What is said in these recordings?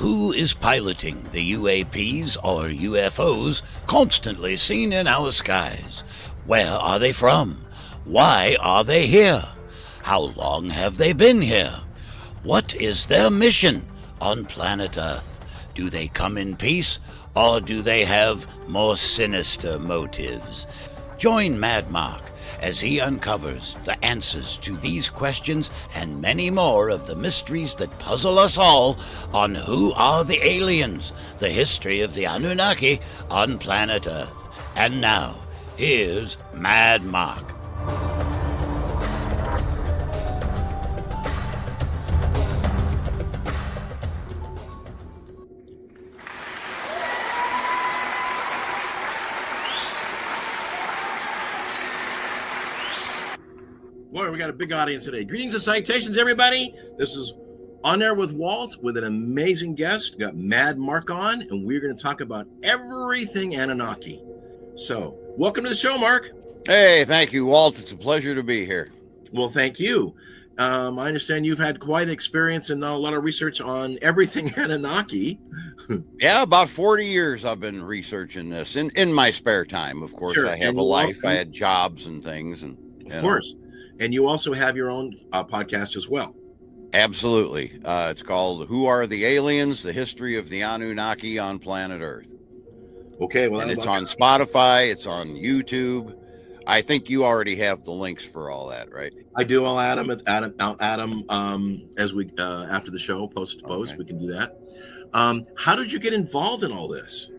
Who is piloting the UAPs or UFOs constantly seen in our skies? Where are they from? Why are they here? How long have they been here? What is their mission on planet Earth? Do they come in peace, or do they have more sinister motives? Join Mad Mark as he uncovers the answers to these questions and many more of the mysteries that puzzle us all on Who Are the Aliens? The history of the Anunnaki on planet Earth. And now, here's Mad Mark. Boy, we got a big audience today. Greetings and salutations, everybody. This is On Air with Walt with an amazing guest. Got Mad Mark on, and we're going to talk about everything Anunnaki. So, welcome to the show, Mark. Hey, thank you, Walt. It's a pleasure to be here. Well, thank you. I understand you've had quite an experience and done a lot of research on everything Anunnaki. Yeah, about 40 years I've been researching this in my spare time. Of course, Sure. I have a life. I had jobs and things. And of course. And you also have your own podcast as well. Absolutely. It's called Who Are the Aliens? The History of the Anunnaki on Planet Earth. Okay. Well, and it's on Spotify. It's on YouTube. I think you already have the links for all that, right? I do. I'll add them as we after the show, post to post. Okay. We can do that. How did you get involved in all this?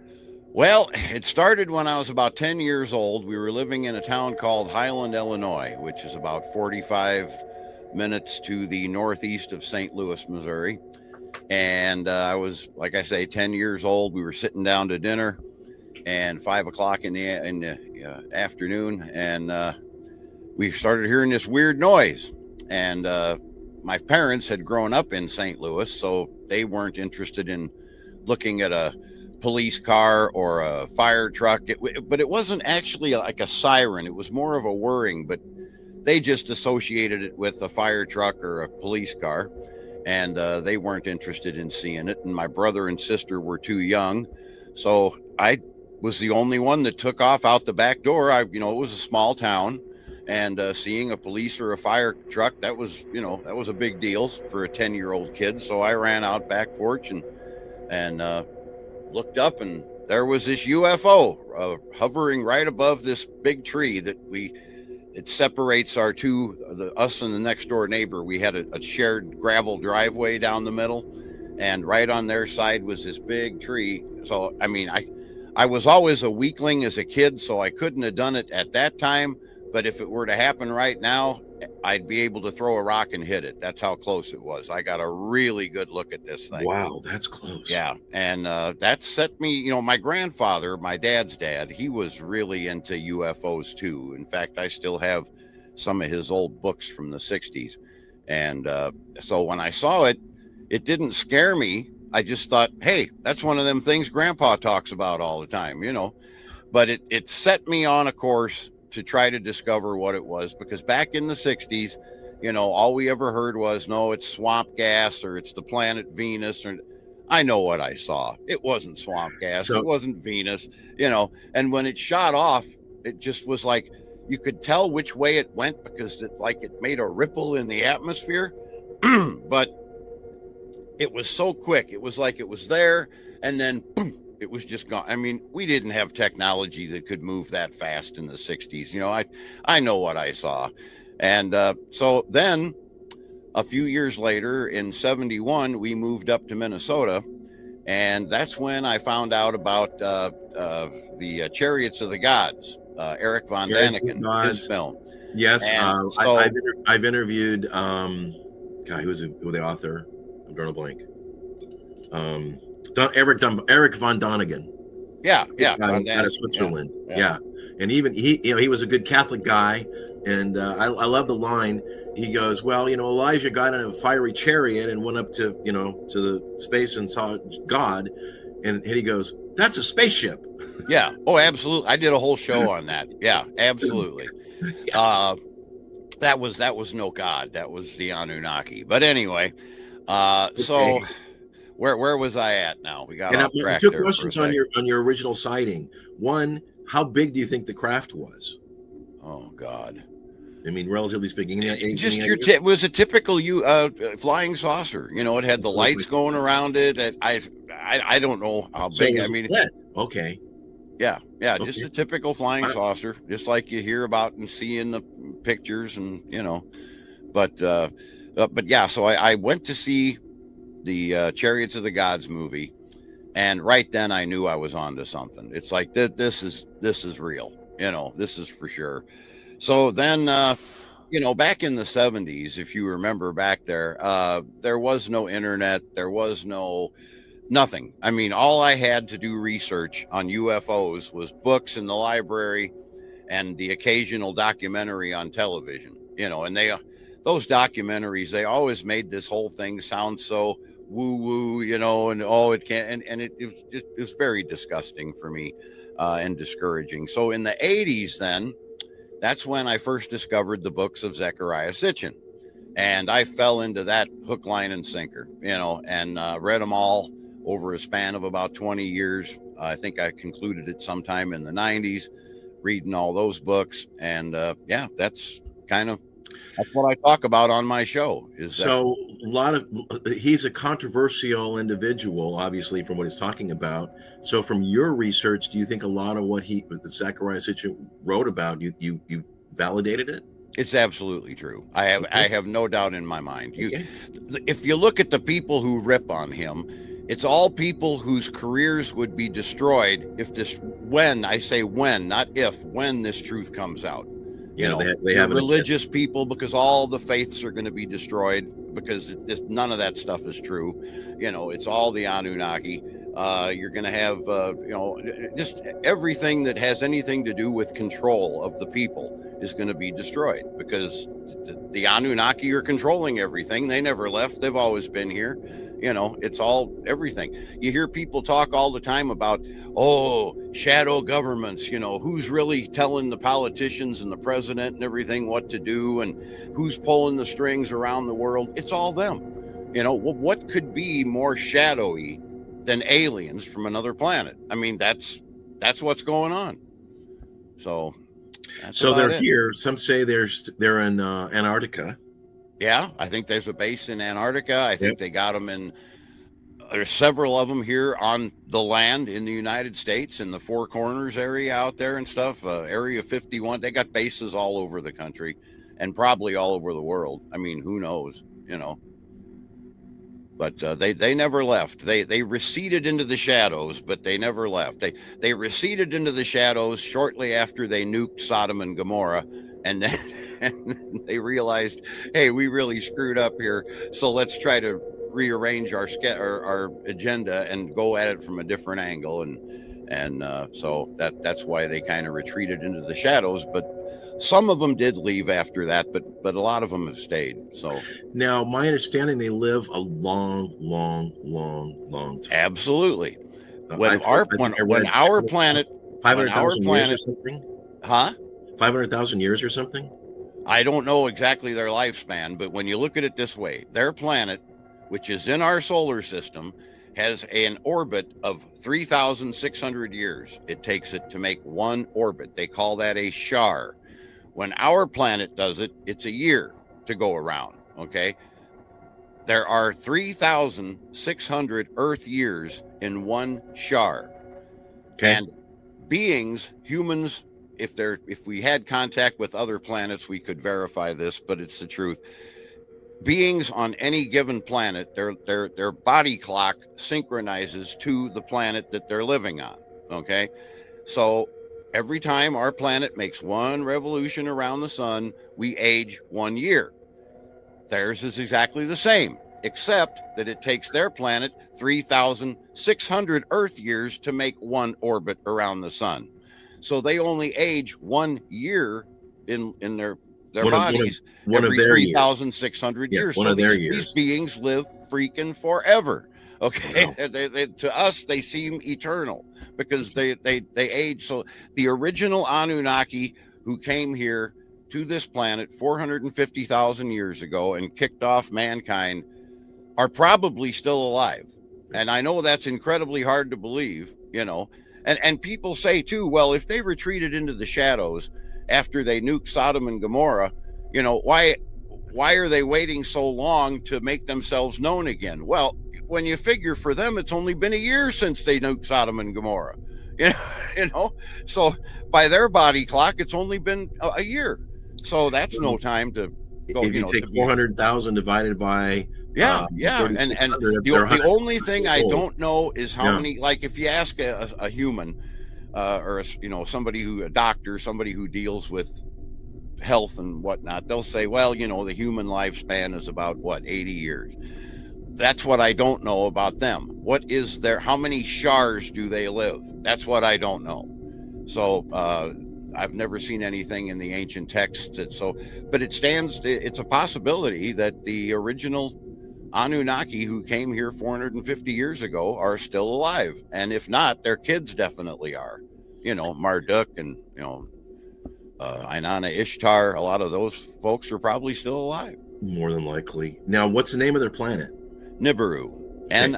Well, it started when I was about 10 years old. We were living in a town called Highland, Illinois, which is about 45 minutes to the northeast of St. Louis, Missouri. And I was, like I say, 10 years old. We were sitting down to dinner and 5 o'clock in the afternoon. And we started hearing this weird noise. And my parents had grown up in St. Louis, so they weren't interested in looking at a police car or a fire truck, but it wasn't actually like a siren. It was more of a whirring, but they just associated it with a fire truck or a police car, and they weren't interested in seeing it. And my brother and sister were too young, so I was the only one that took off out the back door. It was a small town, and seeing a police or a fire truck, that was a big deal for a 10-year-old kid. So I ran out back porch and looked up, and there was this UFO hovering right above this big tree that it separates us and the next door neighbor. We had a shared gravel driveway down the middle, and right on their side was this big tree. So, I was always a weakling as a kid, so I couldn't have done it at that time. But if it were to happen right now, I'd be able to throw a rock and hit it. That's how close it was. I got a really good look at this thing. Wow, that's close. Yeah. And that set me, my grandfather, my dad's dad, he was really into UFOs too. In fact, I still have some of his old books from the 60s. And so when I saw it, it didn't scare me. I just thought, hey, that's one of them things Grandpa talks about all the time, But it set me on a course to try to discover what it was, because back in the 60s, all we ever heard was, no, it's swamp gas, or it's the planet Venus. Or I know what I saw. It wasn't swamp gas. It wasn't Venus, and when it shot off, it just was like, you could tell which way it went because it made a ripple in the atmosphere. But it was so quick. It was like it was there, and then boom, it was just gone. We didn't have technology that could move that fast in the 60s. I know what I saw. And so then a few years later, in 71, we moved up to Minnesota. And that's when I found out about the Chariots of the Gods, Eric von Daniken, his film. Yes. I've interviewed, he was the author. I'm drawing a blank. Eric von Daniken. Yeah. Out of Switzerland. Yeah. And even he was a good Catholic guy. And I love the line. He goes, well, Elijah got in a fiery chariot and went up to the space and saw God. And he goes, that's a spaceship. Yeah. Oh, absolutely. I did a whole show on that. Yeah, absolutely. Yeah. That was no God. That was the Anunnaki. But anyway, so where was I at now? We got And off track two there for a questions on second. your original sighting. One, how big do you think the craft was? Oh God. I mean, relatively speaking, Just any your idea? it was a typical flying saucer. You know, it had the So it's lights going around it. I don't know how so it big. I was mean, lit. Okay. yeah, just Okay. a typical flying Wow. saucer, just like you hear about and see in the pictures, and But yeah, so I went to see the Chariots of the Gods movie, and right then I knew I was onto something. It's like this is real. This is for sure. So then, back in the 70s, if you remember back there was no internet, there was nothing. I mean, all I had to do research on UFOs was books in the library and the occasional documentary on television, and those documentaries, they always made this whole thing sound so woo woo, and it can't, and it was very disgusting for me, and discouraging. So in the 80s, then that's when I first discovered the books of Zecharia Sitchin. And I fell into that hook, line, and sinker, and read them all over a span of about 20 years. I think I concluded it sometime in the 90s, reading all those books. And that's what I talk about on my show. So he's a controversial individual, obviously, from what he's talking about. So from your research, do you think a lot of what the Zecharia Sitchin wrote about, you validated it? It's absolutely true. I have no doubt in my mind. Okay. If you look at the people who rip on him, it's all people whose careers would be destroyed when not if, when this truth comes out. They have religious people, because all the faiths are going to be destroyed, because none of that stuff is true. It's all the Anunnaki. You're going to have, just everything that has anything to do with control of the people is going to be destroyed, because the Anunnaki are controlling everything. They never left. They've always been here. It's all everything. You hear people talk all the time about, shadow governments, who's really telling the politicians and the president and everything what to do, and who's pulling the strings around the world. It's all them. What could be more shadowy than aliens from another planet? I mean, that's what's going on. So they're here. Some say they're in Antarctica. Yeah, I think there's a base in Antarctica. I think they got them there's several of them here on the land in the United States, in the Four Corners area out there and stuff, Area 51. They got bases all over the country and probably all over the world. I mean, who knows, but they never left. They receded into the shadows, but they never left. They receded into the shadows shortly after they nuked Sodom and Gomorrah, and then and they realized, hey, we really screwed up here, so let's try to rearrange our agenda and go at it from a different angle, and so that's why they kind of retreated into the shadows. But some of them did leave after that, but a lot of them have stayed. So now, my understanding, they live a long time. Absolutely. When our planet 500,000 years or something? Huh? 500,000 years or something? I don't know exactly their lifespan, but when you look at it this way, their planet, which is in our solar system, has an orbit of 3,600 years. It takes it to make one orbit. They call that a shar. When our planet does it, it's a year to go around. Okay. There are 3,600 Earth years in one shar. Okay. And humans, if we had contact with other planets, we could verify this, but it's the truth. Beings on any given planet, their body clock synchronizes to the planet that they're living on. Okay. So every time our planet makes one revolution around the sun, we age 1 year. Theirs is exactly the same, except that it takes their planet 3,600 Earth years to make one orbit around the sun. So they only age 1 year in their bodies every 3,600 years. So these beings live freaking forever. Okay. Wow. To us, they seem eternal because they age. So the original Anunnaki who came here to this planet 450,000 years ago and kicked off mankind are probably still alive. And I know that's incredibly hard to believe, you know. And people say too, well, if they retreated into the shadows after they nuked Sodom and Gomorrah, you know, why are they waiting so long to make themselves known again? Well, when you figure for them, it's only been a year since they nuked Sodom and Gomorrah. You know, so by their body clock, it's only been a year. So that's no time to go. If you take 400,000 divided by and the only thing I don't know is how many. Like if you ask a human, or a doctor, somebody who deals with health and whatnot, they'll say, well, you know, the human lifespan is about 80 years. That's what I don't know about them. What is there? How many shars do they live? That's what I don't know. So I've never seen anything in the ancient texts but it's a possibility that the original Anunnaki who came here 450 years ago are still alive. And if not, their kids definitely are. You know, Marduk and, Inanna Ishtar, a lot of those folks are probably still alive. More than likely. Now, what's the name of their planet? Nibiru. Okay.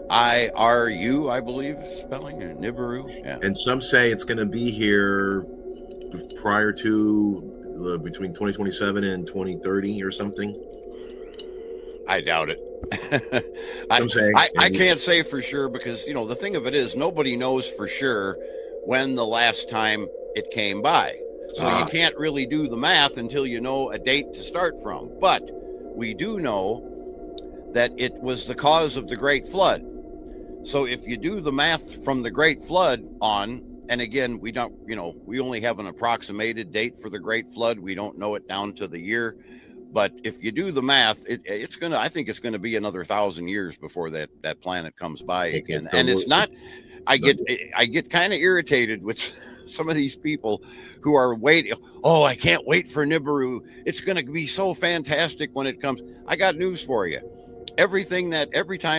Nibiru, I believe, spelling it. Nibiru. Yeah. And some say it's going to be here prior to between 2027 and 2030 or something. I doubt it. I can't say for sure because, you know, the thing of it is nobody knows for sure when the last time it came by. So you can't really do the math until you know a date to start from. But we do know that it was the cause of the Great Flood. So if you do the math from the Great Flood on, and again, we only have an approximated date for the Great Flood. We don't know it down to the year. But if you do the math, I think it's going to be another 1,000 years before that planet comes by again. And it's not, I get kind of irritated with some of these people who are waiting. Oh, I can't wait for Nibiru. It's going to be so fantastic when it comes. I got news for you. Every time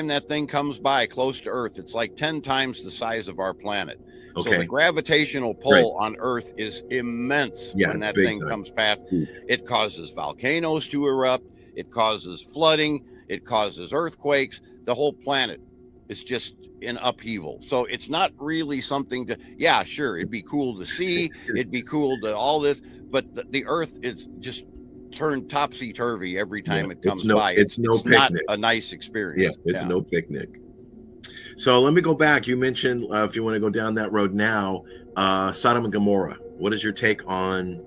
that thing comes by close to Earth, it's like 10 times the size of our planet. Okay. So the gravitational pull on Earth is immense when that thing comes past. It causes volcanoes to erupt. It causes flooding. It causes earthquakes. The whole planet is just in upheaval. So it's not really something sure, it'd be cool to see. It'd be cool to all this. But the Earth is just turned topsy-turvy every time it comes by. It's not a nice experience. Yeah, it's no picnic. So let me go back. You mentioned, if you want to go down that road now, Sodom and Gomorrah. What is your take on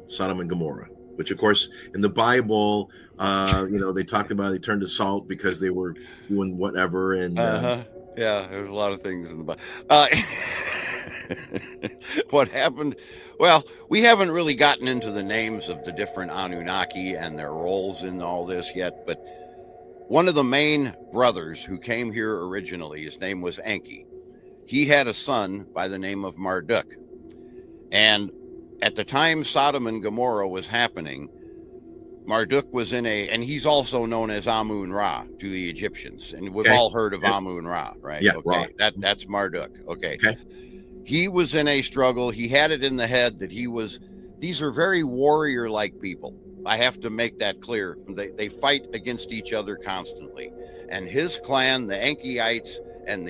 Sodom and Gomorrah? Which, of course, in the Bible, they talked about they turned to salt because they were doing whatever. And yeah, there's a lot of things in the Bible. What happened? Well, we haven't really gotten into the names of the different Anunnaki and their roles in all this yet, but one of the main brothers who came here originally, his name was Enki. He had a son by the name of Marduk. And at the time Sodom and Gomorrah was happening, Marduk was and he's also known as Amun-Ra to the Egyptians. And we've all heard of Amun-Ra, right? Yeah. Okay. That's Marduk. Okay. He was in a struggle. He had it in the head that these are very warrior-like people. I have to make that clear. They fight against each other constantly. And his clan, the Enkiites and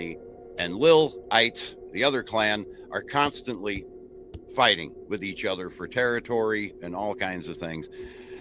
Lilites, the other clan, are constantly fighting with each other for territory and all kinds of things.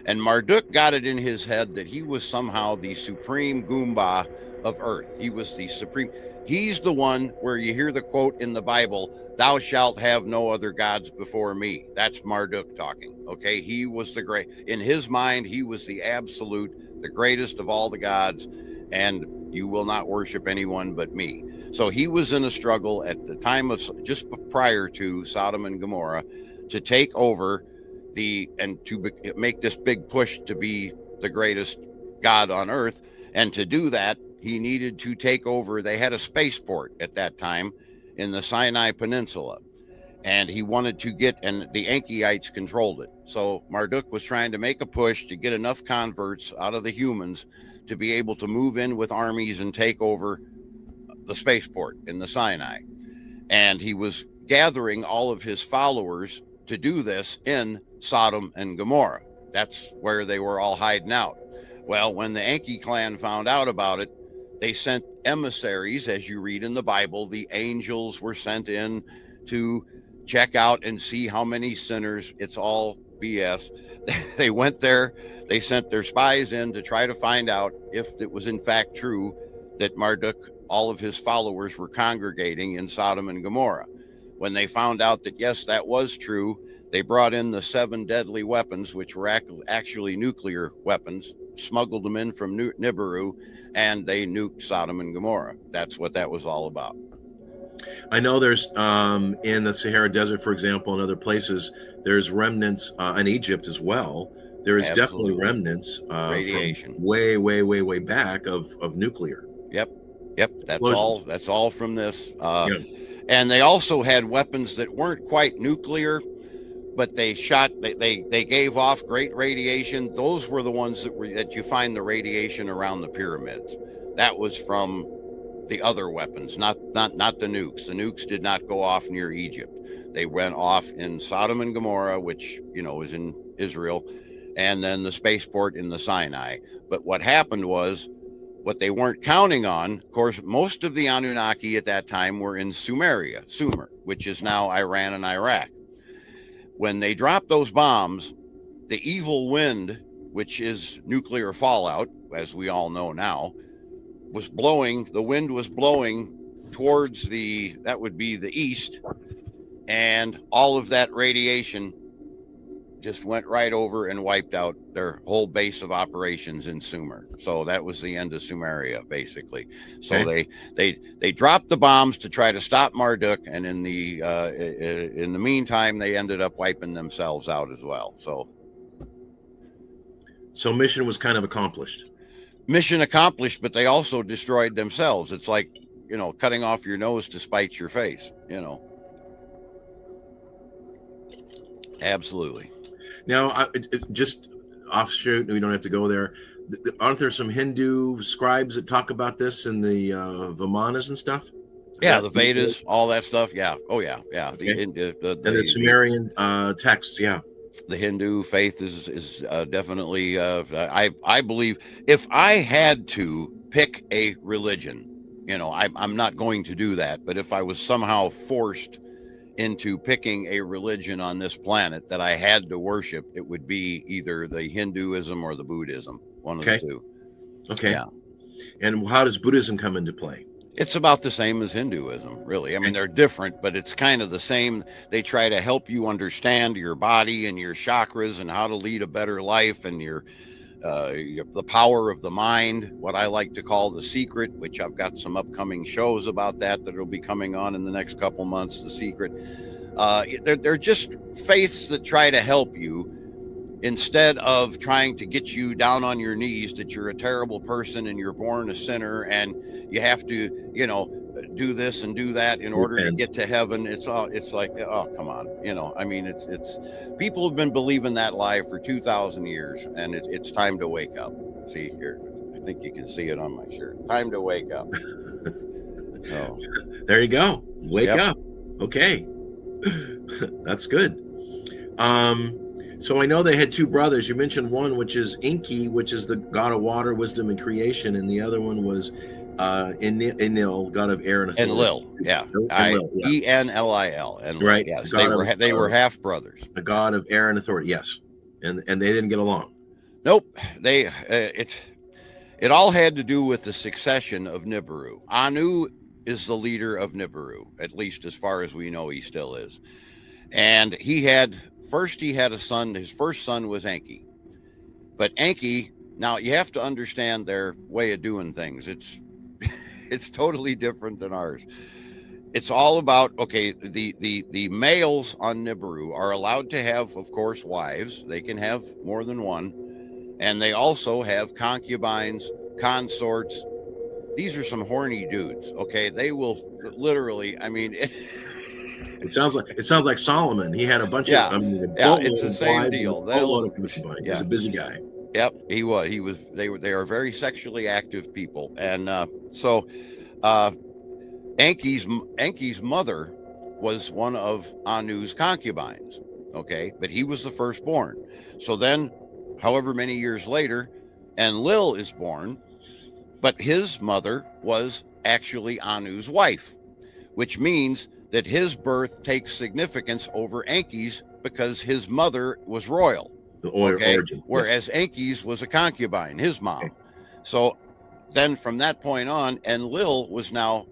And Marduk got it in his head that he was somehow the supreme Goomba of Earth. He was the supreme. He's the one where you hear the quote in the Bible, "Thou shalt have no other gods before me." That's Marduk talking. Okay. He was the great. In his mind, he was the absolute, the greatest of all the gods. And you will not worship anyone but me. So he was in a struggle at the time of just prior to Sodom and Gomorrah to take over and to make this big push to be the greatest God on earth. And to do that, he needed to take over. They had a spaceport at that time in the Sinai Peninsula, and he wanted to and the Enkiites controlled it. So Marduk was trying to make a push to get enough converts out of the humans to be able to move in with armies and take over the spaceport in the Sinai. And he was gathering all of his followers to do this in Sodom and Gomorrah. That's where they were all hiding out. Well, when the Enki clan found out about it, they sent emissaries, as you read in the Bible. The angels were sent in to check out and see how many sinners. It's all BS. They went there. They sent their spies in to try to find out if it was in fact true that Marduk, all of his followers, were congregating in Sodom and Gomorrah. When they found out that, yes, that was true, they brought in the 7 deadly weapons, which were actually nuclear weapons, smuggled them in from Nibiru, and they nuked Sodom and Gomorrah. That's what that was all about. I know there's in the Sahara Desert, for example, and other places, there's remnants in Egypt as well. There is definitely remnants radiation from way back of nuclear. Yep. Explosions. That's all from this. And they also had weapons that weren't quite nuclear, but they gave off great radiation. Those were the ones that you find the radiation around the pyramids. That was from the other weapons, not the nukes. The nukes did not go off near Egypt. They went off in Sodom and Gomorrah, which, is in Israel, and then the spaceport in the Sinai. But what happened was, what they weren't counting on, of course, most of the Anunnaki at that time were in Sumer, which is now Iran and Iraq. When they dropped those bombs, the evil wind, which is nuclear fallout, as we all know now, was blowing. The wind was blowing towards that would be the east, and all of that radiation just went right over and wiped out their whole base of operations in Sumer. So that was the end of Sumeria, basically. So Okay. they dropped the bombs to try to stop Marduk, and in the meantime, they ended up wiping themselves out as well. So mission was kind of accomplished. Mission accomplished, but they also destroyed themselves. It's like, cutting off your nose to spite your face, Absolutely. Now, just offshoot, we don't have to go there. Aren't there some Hindu scribes that talk about this in the Vimanas and stuff? Yeah, the Vedas, all that stuff. Yeah. Oh, yeah. Yeah. Okay. The Sumerian texts. Yeah. The Hindu faith is definitely, I believe, if I had to pick a religion, I'm not going to do that. But if I was somehow forced into picking a religion on this planet that I had to worship, it would be either the Hinduism or the Buddhism, one of the two. Okay. Yeah. And how does Buddhism come into play? It's about the same as Hinduism, really. I mean, they're different, but it's kind of the same. They try to help you understand your body and your chakras and how to lead a better life, and the power of the mind, what I like to call the secret, which I've got some upcoming shows about that will be coming on in the next couple months. The secret. They're just faiths that try to help you, instead of trying to get you down on your knees that you're a terrible person and you're born a sinner and you have to, do this and do that in order to get to heaven. It's like, oh, come on. I mean, it's people have been believing that lie for 2,000 years, and it's time to wake up. See here, I think you can see it on my shirt. Time to wake up. Oh, there you go. Wake up. Okay. That's good. So I know they had 2 brothers. You mentioned one, which is Enki, which is the god of water, wisdom, and creation, and the other one was Enlil, god of air and authority. Enlil, yeah. Enlil. And right. Yes, they were half brothers. The god of air and authority. Yes, and they didn't get along. Nope. It all had to do with the succession of Nibiru. Anu is the leader of Nibiru, at least as far as we know, he still is, and he had a son. His first son was Enki. But Enki, now you have to understand their way of doing things. It's totally different than ours. It's all about, the males on Nibiru are allowed to have, of course, wives. They can have more than one. And they also have concubines, consorts. These are some horny dudes, okay? They will literally, I mean... It sounds like Solomon. He had a bunch of. It's the same deal. He's a busy guy. Yep, he was. They are very sexually active people, and so Enki's mother was one of Anu's concubines. Okay, but he was the firstborn. So then, however many years later, Enlil is born, But his mother was actually Anu's wife, which means that his birth takes significance over Enki's because his mother was royal. The Okay. origin. Whereas Enki's was a concubine, his mom. Okay. So then from that point on, Enlil was now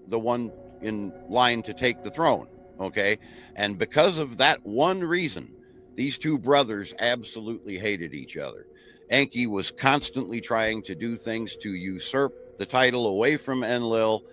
the one in line to take the throne. Okay. And because of that one reason, these two brothers absolutely hated each other. Enki was constantly trying to do things to usurp the title away from Enlil.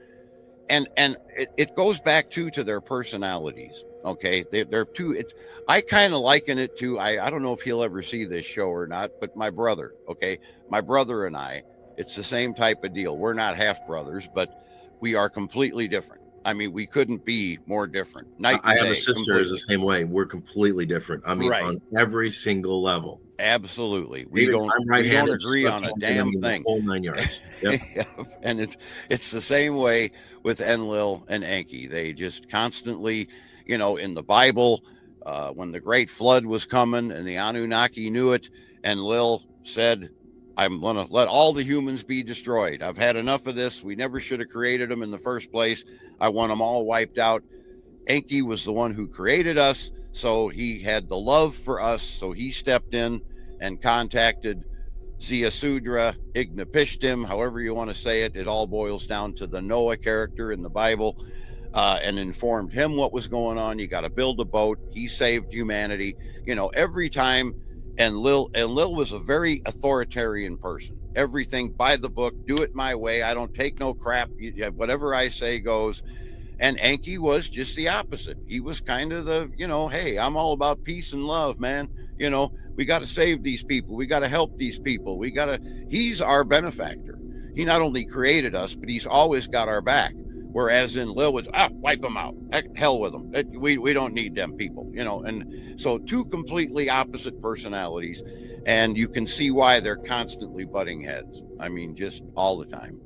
And it goes back to their personalities. Okay. They're two. I kind of liken it to, I don't know if he'll ever see this show or not, but my brother. Okay. My brother and I, it's the same type of deal. We're not half brothers, but we are completely different. I mean, we couldn't be more different. I have a sister who's the same way. We're completely different. I mean, on every single level. Absolutely. We don't agree on a damn thing. Whole 9 yards. Yep. Yeah. And it's the same way with Enlil and Enki. They just constantly, in the Bible, when the great flood was coming and the Anunnaki knew it, Enlil said, I'm going to let all the humans be destroyed. I've had enough of this. We never should have created them in the first place. I want them all wiped out. Enki was the one who created us, so he had the love for us, so he stepped in and contacted Ziasudra, Ignapishtim, however you want to say it. It all boils down to the Noah character in the Bible, and informed him what was going on. You got to build a boat. He saved humanity. Every time. Enlil was a very authoritarian person. Everything by the book, do it my way. I don't take no crap. Whatever I say goes. And Enki was just the opposite. He was kind of the, hey, I'm all about peace and love, man. We got to save these people. We got to help these people. He's our benefactor. He not only created us, but he's always got our back. Whereas Enlil was, wipe them out. Hell with them. We don't need them people, And so two completely opposite personalities. And you can see why they're constantly butting heads. I mean, just all the time.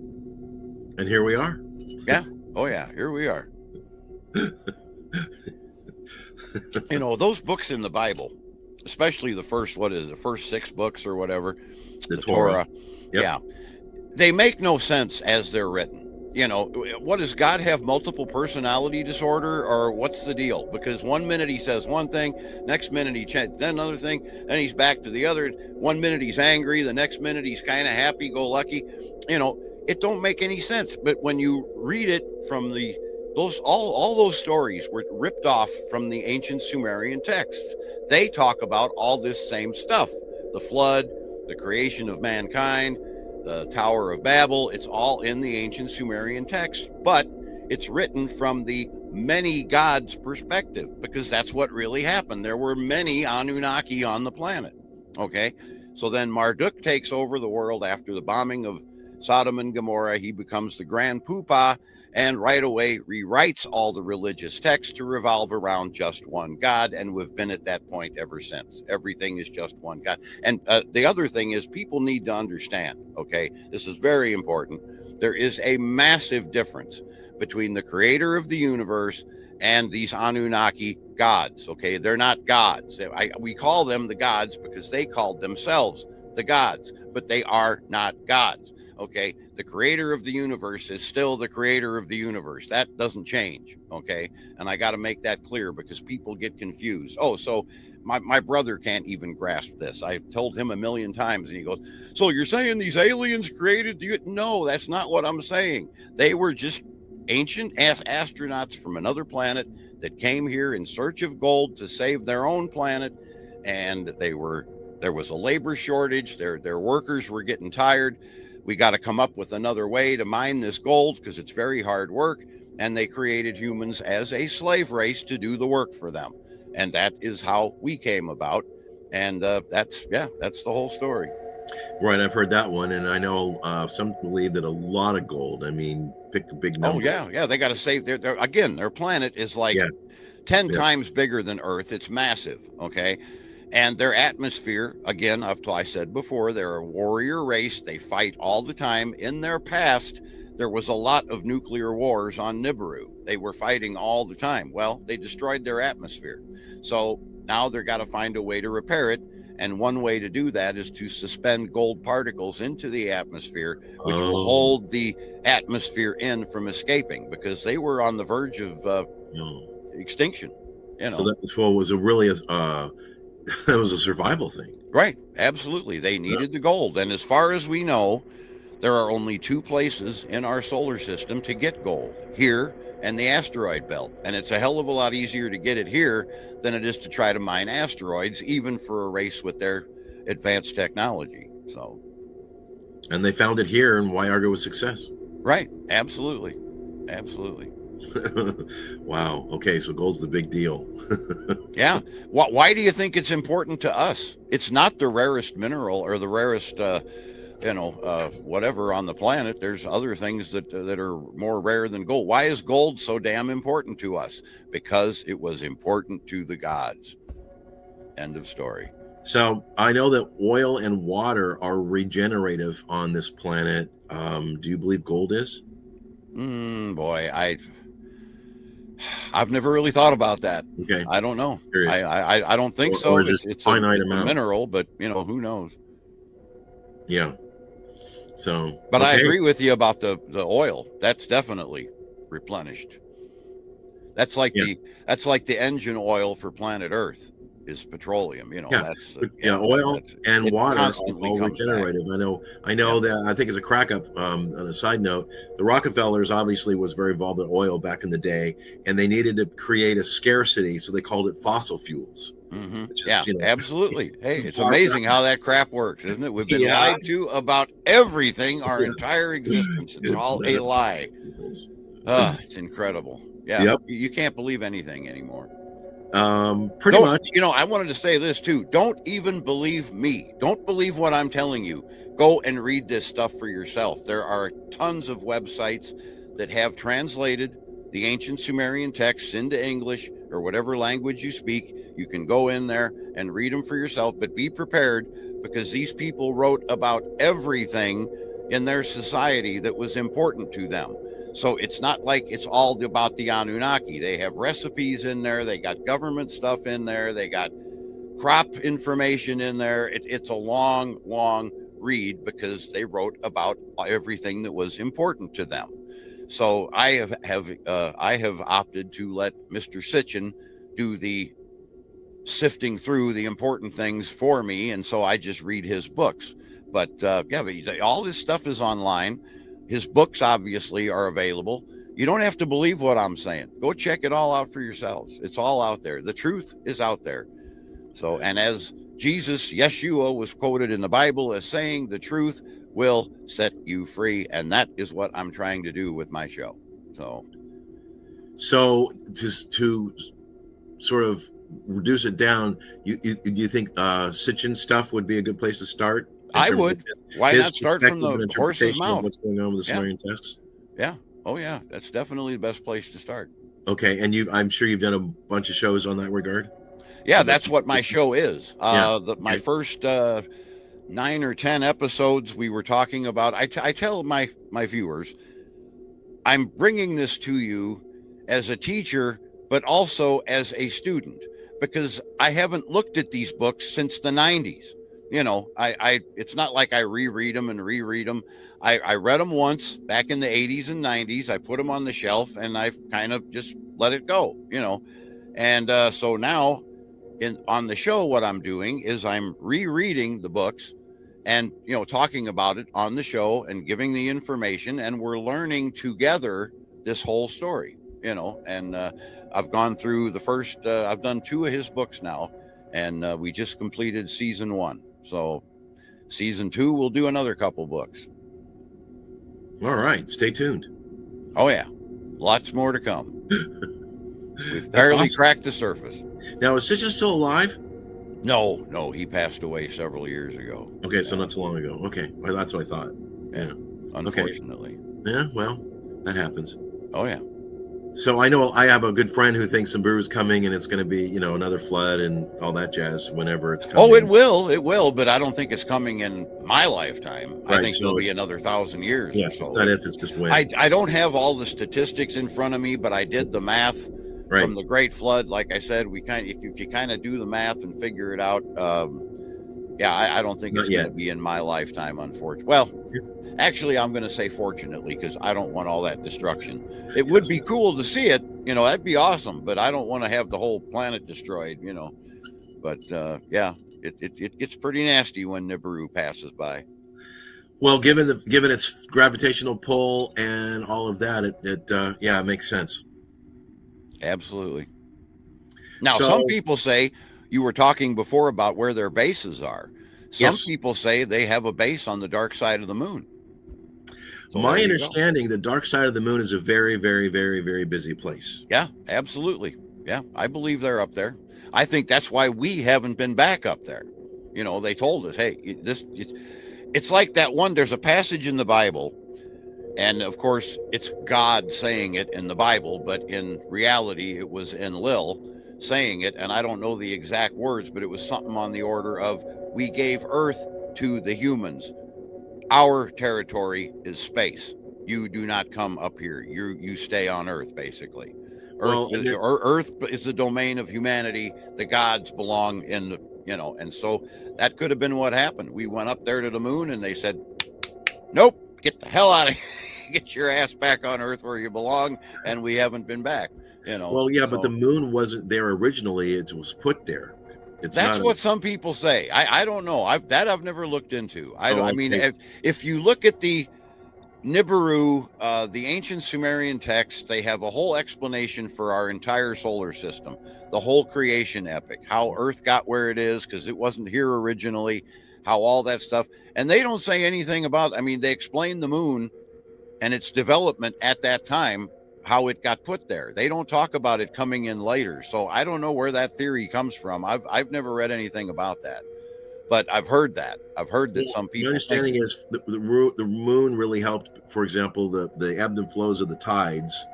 And here we are. Yeah. Oh, yeah. Here we are. Those books in the Bible, especially the first 6 books or whatever, the Torah. Yep. Yeah. They make no sense as they're written. What does God have multiple personality disorder, or what's the deal? Because one minute he says one thing, next minute he then another thing, then he's back to the other. One minute he's angry, the next minute he's kind of happy-go-lucky. It don't make any sense. But when you read it from all those stories were ripped off from the ancient Sumerian texts. They talk about all this same stuff: the flood, the creation of mankind, the Tower of Babel. It's all in the ancient Sumerian text, but it's written from the many gods perspective, because that's what really happened. There were many Anunnaki on the planet. Okay. So then Marduk takes over the world after the bombing of Sodom and Gomorrah. He becomes the Grand Poopah and right away rewrites all the religious texts to revolve around just one God. And we've been at that point ever since. Everything is just one God. And the other thing is, people need to understand, okay, this is very important. There is a massive difference between the creator of the universe and these Anunnaki gods. Okay, they're not gods. We call them the gods because they called themselves the gods, but they are not gods. Okay, the creator of the universe is still the creator of the universe. That doesn't change. Okay, and I got to make that clear because people get confused. Oh, so my brother can't even grasp this. I've told him a million times, and he goes, "So you're saying these aliens created you?" No, that's not what I'm saying. They were just ancient astronauts from another planet that came here in search of gold to save their own planet, and there was a labor shortage. Their workers were getting tired. We got to come up with another way to mine this gold because it's very hard work. And they created humans as a slave race to do the work for them. And that is how we came about. And that's the whole story. Right. I've heard that one. And I know some believe that a lot of gold. I mean, pick a big number. Oh, yeah. They got to save their planet is like 10 times bigger than Earth. It's massive. Okay. And their atmosphere, again, I said before, they're a warrior race. They fight all the time. In their past, there was a lot of nuclear wars on Nibiru. They were fighting all the time. Well, they destroyed their atmosphere. So now they've got to find a way to repair it. And one way to do that is to suspend gold particles into the atmosphere, which will Oh. hold the atmosphere in from escaping, because they were on the verge of extinction. So that was it was a survival thing. Right. Absolutely. They needed the gold. And as far as we know, there are only two places in our solar system to get gold, here and the asteroid belt. And it's a hell of a lot easier to get it here than it is to try to mine asteroids, even for a race with their advanced technology. So, and they found it here, and why argue with success? Right. Absolutely. Absolutely. Wow. Okay. So gold's the big deal. Yeah. Why do you think it's important to us? It's not the rarest mineral or the rarest, whatever on the planet. There's other things that are more rare than gold. Why is gold so damn important to us? Because it was important to the gods. End of story. So I know that oil and water are regenerative on this planet. Do you believe gold is? Boy, I've never really thought about that. Okay. I don't know. I don't think so. Or it's a mineral, but who knows? Yeah. So, but I agree with you about the oil. That's definitely replenished. That's like the engine oil for planet Earth is petroleum. Oil and water are all regenerative. I know that. I think as a crack up on a side note, the Rockefellers obviously was very involved in oil back in the day, and they needed to create a scarcity, so they called it fossil fuels. Mm-hmm. Absolutely. Hey, it's amazing how that crap works, isn't it? We've been lied to about everything our entire existence. It's all a lie. It's incredible. Yeah. Yep. You can't believe anything anymore. Pretty much. I wanted to say this too. Don't even believe me. Don't believe what I'm telling you. Go and read this stuff for yourself. There are tons of websites that have translated the ancient Sumerian texts into English or whatever language you speak. You can go in there and read them for yourself, but be prepared, because these people wrote about everything in their society that was important to them. So it's not like it's all about the Anunnaki. They have recipes in there. They got government stuff in there. They got crop information in there. It's a long, long read, because they wrote about everything that was important to them. So I have opted to let Mr. Sitchin do the sifting through the important things for me, and so I just read his books. But all this stuff is online. His books obviously are available. You don't have to believe what I'm saying. Go check it all out for yourselves. It's all out there. The truth is out there. So, and as Yeshua was quoted in the Bible as saying, the truth will set you free. And that is what I'm trying to do with my show. So just to sort of reduce it down, you think Sitchin stuff would be a good place to start? I would. Why not start from the horse's mouth? What's going on with the Sumerian texts? Yeah. Oh, yeah. That's definitely the best place to start. Okay. And I'm sure you've done a bunch of shows on that regard. Yeah, that's what my show is. My first 9 or 10 episodes, we were talking about. I tell my viewers, I'm bringing this to you as a teacher, but also as a student, because I haven't looked at these books since the 90s. It's not like I reread them. I read them once back in the 80s and 90s. I put them on the shelf and I've kind of just let it go, And so now on the show, what I'm doing is I'm rereading the books and, talking about it on the show and giving the information, and we're learning together this whole story, and I've gone through the first, I've done 2 of his books now, and we just completed season 1. So season 2, we'll do another couple books. All right. Stay tuned. Oh, yeah. Lots more to come. We've barely cracked the surface. Now, is Sitchin still alive? No. He passed away several years ago. Okay. So not too long ago. Okay. Well, that's what I thought. Yeah. Unfortunately. Okay. Yeah. Well, that happens. Oh, yeah. So I know I have a good friend who thinks Nibiru's coming, and it's going to be, another flood and all that jazz whenever it's coming. Oh, it will, but I don't think it's coming in my lifetime. Right, I think it'll be another 1,000 years. Yeah, or so. It's not if, it's just when. I don't have all the statistics in front of me, but I did the math from the Great Flood. Like I said, if you kind of do the math and figure it out, Yeah, I don't think it's Not going to yet. be in my lifetime, unfortunately. Well, actually, I'm going to say fortunately, because I don't want all that destruction. It would be cool to see it, that'd be awesome, but I don't want to have the whole planet destroyed, But yeah, it gets pretty nasty when Nibiru passes by. Well, given its gravitational pull and all of that, it makes sense. Absolutely. Now, So, some people say, you were talking before about where their bases are. Some yes, people say they have a base on the dark side of the moon. So my understanding, the dark side of the moon is a very, very, very, very busy place. Yeah, absolutely. Yeah, I believe they're up there. I think that's why we haven't been back up there. They told us, hey, it's like that one. There's a passage in the Bible, and of course, it's God saying it in the Bible, but in reality, it was Enlil saying it. And I don't know the exact words, but it was something on the order of, we gave Earth to the humans. Our territory is space. You do not come up here. You stay on Earth, basically. Earth is the domain of humanity. The gods belong in the, and so that could have been what happened. We went up there to the moon and they said, nope, get the hell out of here. Get your ass back on Earth where you belong. And we haven't been back, Well, yeah, but the moon wasn't there originally. It was put there. That's what some people say. I don't know. I've never looked into. I mean, if you look at the Nibiru, the ancient Sumerian text, they have a whole explanation for our entire solar system, the whole creation epic, how Earth got where it is because it wasn't here originally, how all that stuff. And they don't say anything about, they explain the moon and its development at that time, how it got put there. They don't talk about it coming in later. So I don't know where that theory comes from. I've never read anything about that. But I've heard that. I've heard that some people. My understanding is the moon really helped, for example, the ebb and flows of the tides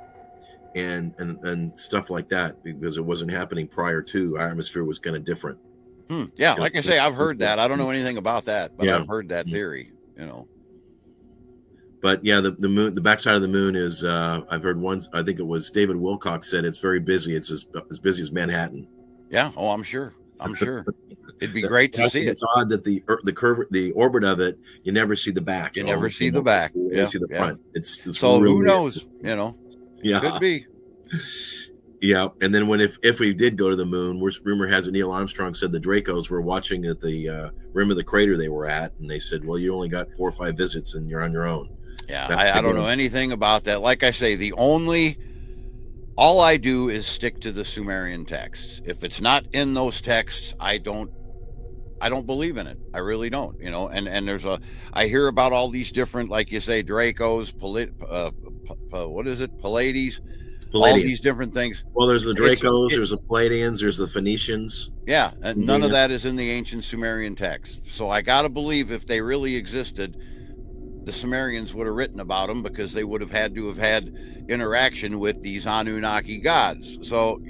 and stuff like that, because it wasn't happening prior to. Our atmosphere was kind of different. Yeah, like I say, I've heard that. I don't know anything about that, but I've heard that theory, But yeah, the moon, the backside of the moon is, I've heard once, I think it was David Wilcox said it's very busy. It's as busy as Manhattan. Yeah. Oh, I'm sure. It'd be great to see it. It's odd that the orbit of it, you never see the back. You never see the back. You see the front. It's so really who knows? Yeah, could be. Yeah, and then if we did go to the moon, rumor has it Neil Armstrong said the Dracos were watching at the rim of the crater they were at, and they said, "Well, you only got 4 or 5 visits, and you're on your own." Yeah, I don't know anything about that. Like I say, all I do is stick to the Sumerian texts. If it's not in those texts, I don't believe in it. I really don't, and I hear about all these different, like you say, Dracos, what is it? Pallades, all these different things. Well, there's the Dracos, there's the Palladians, there's the Phoenicians. Yeah. And none of that is in the ancient Sumerian text. So I got to believe if they really existed, the Sumerians would have written about them, because they would have had interaction with these Anunnaki gods. So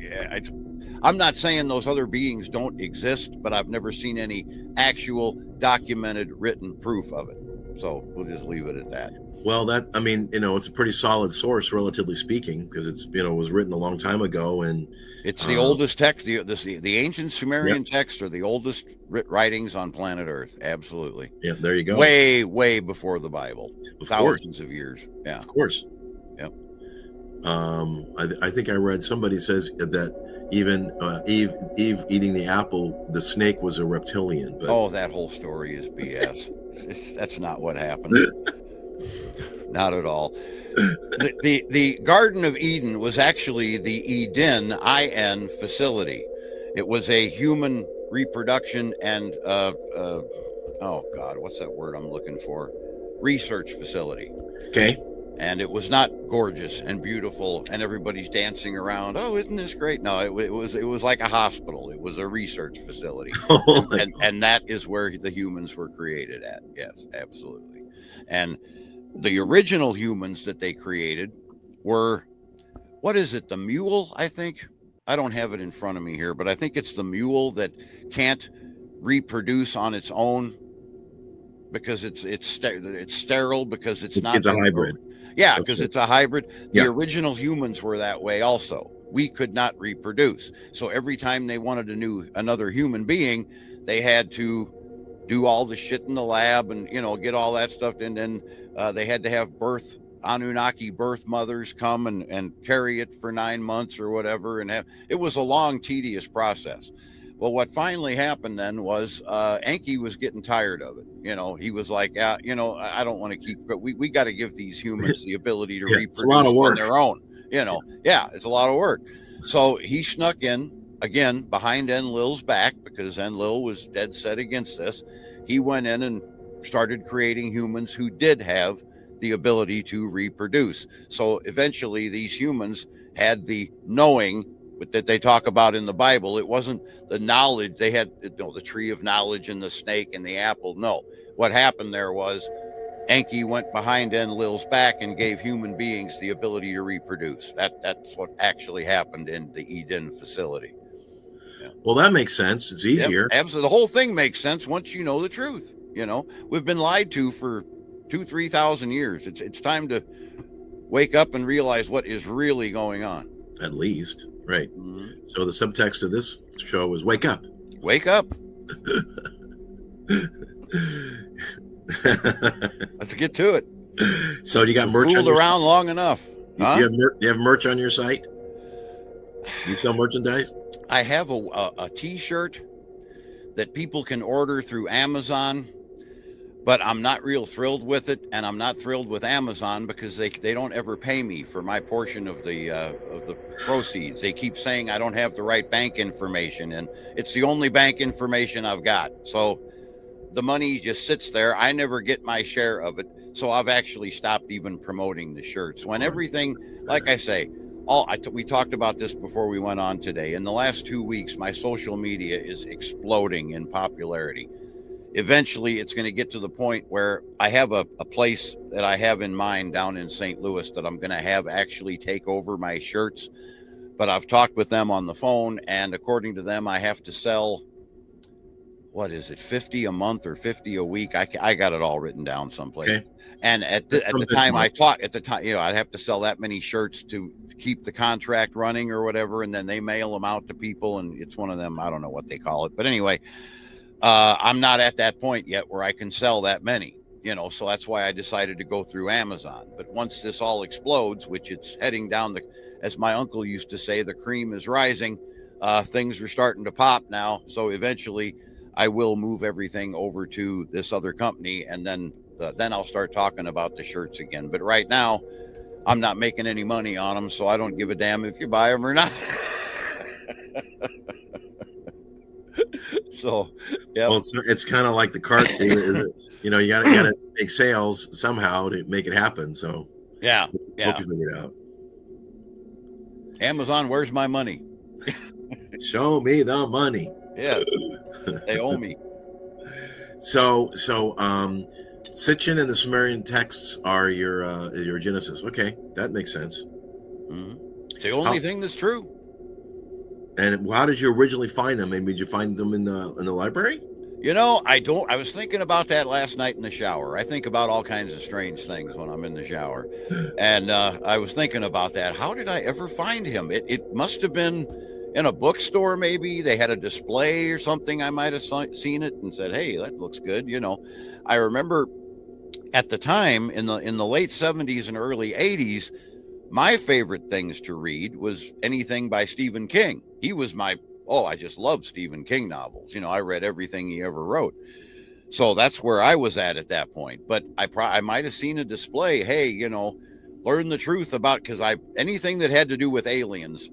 I'm not saying those other beings don't exist, but I've never seen any actual documented written proof of it. So we'll just leave it at that. Well, it's a pretty solid source, relatively speaking, because it's, was written a long time ago, and it's the oldest text. The ancient Sumerian texts are the oldest writings on planet Earth. Absolutely. Yeah, there you go. Way, way before the Bible. Thousands of years. Yeah, of course. Yep. I think I read somebody says that even Eve eating the apple, the snake was a reptilian. But that whole story is BS. That's not what happened. Not at all. The Garden of Eden was actually the Eden facility. It was a human reproduction and what's that word I'm looking for? Research facility. Okay. And it was not gorgeous and beautiful and everybody's dancing around. Oh, isn't this great? No, it was like a hospital. It was a research facility. And that is where the humans were created at. Yes, absolutely. And the original humans that they created were, what is it? The mule, I think. I don't have it in front of me here, but I think it's the mule that can't reproduce on its own because it's sterile, because it's a hybrid. Yeah, because it's a hybrid. The original humans were that way also. We could not reproduce. So every time they wanted another human being, they had to do all the shit in the lab and, get all that stuff. And then they had to have Anunnaki birth mothers come and carry it for 9 months or whatever. And it was a long, tedious process. Well, what finally happened then was Enki was getting tired of it. He was like, I don't want to keep, but we got to give these humans the ability to reproduce a lot of work on their own. It's a lot of work. So he snuck in again behind Enlil's back, because Enlil was dead set against this. He went in and started creating humans who did have the ability to reproduce. So eventually these humans had the knowing that they talk about in the Bible. It wasn't the knowledge. They had the tree of knowledge and the snake and the apple. No, what happened there was Enki went behind Enlil's back and gave human beings the ability to reproduce. That's what actually happened in the Eden facility. Yeah. Well, that makes sense. It's easier. Yep, absolutely. The whole thing makes sense once you know the truth. We've been lied to for 2,000-3,000 years. It's time to wake up and realize what is really going on. At least, right? Mm-hmm. So the subtext of this show is wake up. Wake up. Let's get to it. So you got merch fooled around long enough. Huh? You have merch on your site? You sell merchandise? I have a t-shirt that people can order through Amazon, but I'm not real thrilled with it, and I'm not thrilled with Amazon because they don't ever pay me for my portion of the proceeds. They keep saying I don't have the right bank information, and it's the only bank information I've got. So the money just sits there. I never get my share of it. So I've actually stopped even promoting the shirts. When everything, like I say, we talked about this before we went on today. In the last 2 weeks, my social media is exploding in popularity. Eventually, it's going to get to the point where I have a place that I have in mind down in St. Louis that I'm going to have actually take over my shirts. But I've talked with them on the phone, and according to them, I have to sell, 50 a month or 50 a week? I got it all written down someplace. Okay. And at the time, I'd have to sell that many shirts to keep the contract running or whatever, and then they mail them out to people, and it's one of them, I don't know what they call it, but anyway, I'm not at that point yet where I can sell that many, so that's why I decided to go through Amazon. But once this all explodes, which it's heading down as my uncle used to say, the cream is rising, things are starting to pop now, so eventually I will move everything over to this other company, and then I'll start talking about the shirts again. But right now, I'm not making any money on them, so I don't give a damn if you buy them or not. So, yeah. Well, it's kind of like the cart thing. You gotta make sales somehow to make it happen. So yeah. Hope you figure it out. Amazon, where's my money? Show me the money. Yeah, they owe me. So, Sitchin and the Sumerian texts are your Genesis. Okay, that makes sense. Mm-hmm. It's the only thing that's true. And how did you originally find them? Maybe did you find them in the library? I was thinking about that last night in the shower. I think about all kinds of strange things when I'm in the shower, and I was thinking about that. How did I ever find him? It must have been in a bookstore. Maybe they had a display or something. I might have seen it and said, "Hey, that looks good." I remember at the time in the late 70s and early 80s, my favorite things to read was anything by Stephen King. He was I just loved Stephen King novels. I read everything he ever wrote. So that's where I was at that point. But I might have seen a display. Hey, learn the truth about, because anything that had to do with aliens,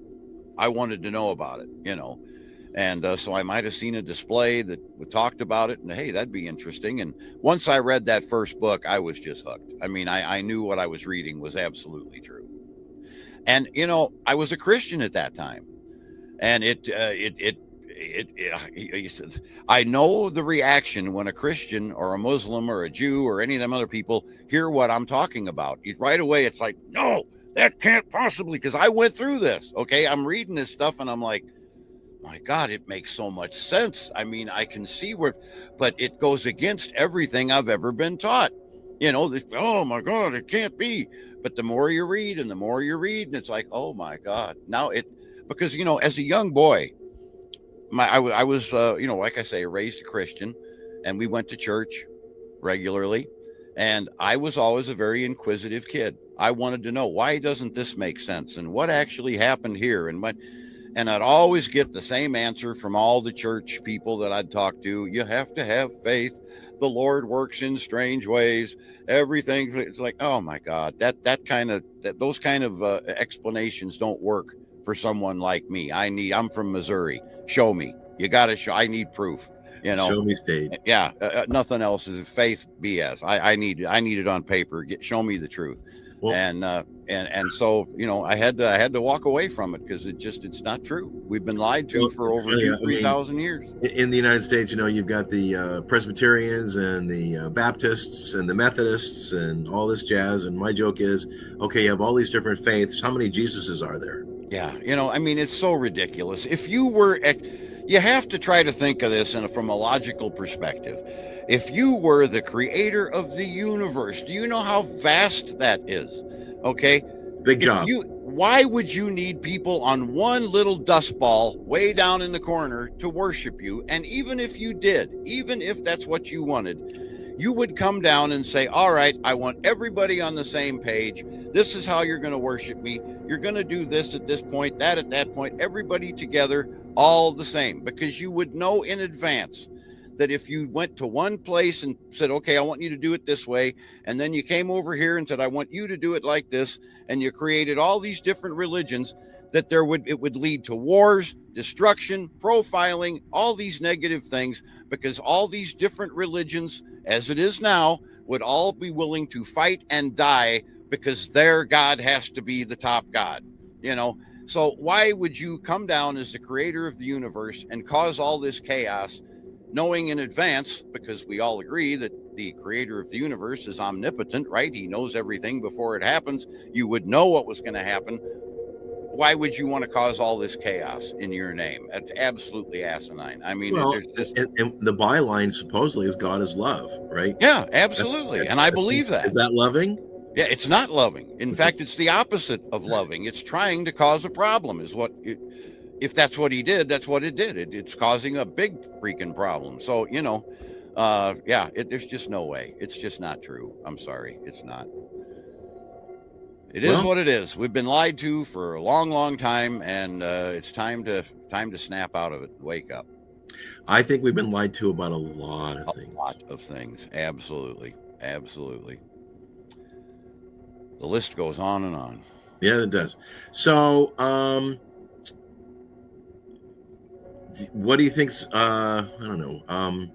I wanted to know about it, And so I might have seen a display that talked about it, and hey, that'd be interesting. And once I read that first book, I was just hooked. I mean, I knew what I was reading was absolutely true. And, I was a Christian at that time. And I know the reaction when a Christian or a Muslim or a Jew or any of them other people hear what I'm talking about. Right away, it's like, no, that can't possibly, because I went through this. Okay, I'm reading this stuff and I'm like, my God, it makes so much sense. I mean, I can see but it goes against everything I've ever been taught. Oh my God, it can't be. But the more you read and the more you read, and it's like, oh my God. Now because, as a young boy, I was, like I say, raised a Christian, and we went to church regularly. And I was always a very inquisitive kid. I wanted to know, why doesn't this make sense? And what actually happened here? And I'd always get the same answer from all the church people that I'd talk to. You have to have faith. The Lord works in strange ways. Everything. It's like, oh my God, those kind of explanations don't work for someone like me. I'm from Missouri. Show me. You got to show. I need proof. Show me state. Yeah, nothing else is faith BS. I need it on paper. Show me the truth. Well, and so I had to walk away from it because it's not true. We've been lied to for over 3,000 years. In the United States, you've got the Presbyterians and the Baptists and the Methodists and all this jazz. And my joke is, okay, you have all these different faiths. How many Jesuses are there? Yeah, it's so ridiculous. If you were you have to try to think of this from a logical perspective. If you were the creator of the universe, do you know how vast that is? Okay. Big job. Why would you need people on one little dust ball way down in the corner to worship you? And even if you did, even if that's what you wanted, you would come down and say, all right, I want everybody on the same page. This is how you're going to worship me. You're going to do this at this point, that at that point, everybody together, all the same, because you would know in advance that if you went to one place and said, okay, I want you to do it this way, and then you came over here and said, I want you to do it like this, and you created all these different religions, that it would lead to wars, destruction, profiling, all these negative things, because all these different religions, as it is now, would all be willing to fight and die because their God has to be the top God, So why would you come down as the creator of the universe and cause all this chaos, knowing in advance, because we all agree that the creator of the universe is omnipotent, right? He knows everything before it happens. You would know what was going to happen. Why would you want to cause all this chaos in your name? That's absolutely asinine. I mean, and the byline supposedly is God is love, right? Yeah, absolutely. And I believe that. Is that loving? Yeah, it's not loving. In fact, it's the opposite of loving. It's trying to cause a problem if that's what he did, that's what it did. It's causing a big freaking problem. So, there's just no way. It's just not true. I'm sorry. It's not. It is what it is. We've been lied to for a long, long time, and it's time to snap out of it. Wake up. I think we've been lied to about a lot of things. A lot of things. Absolutely. Absolutely. The list goes on and on. Yeah, it does. So, what do you think's, I don't know,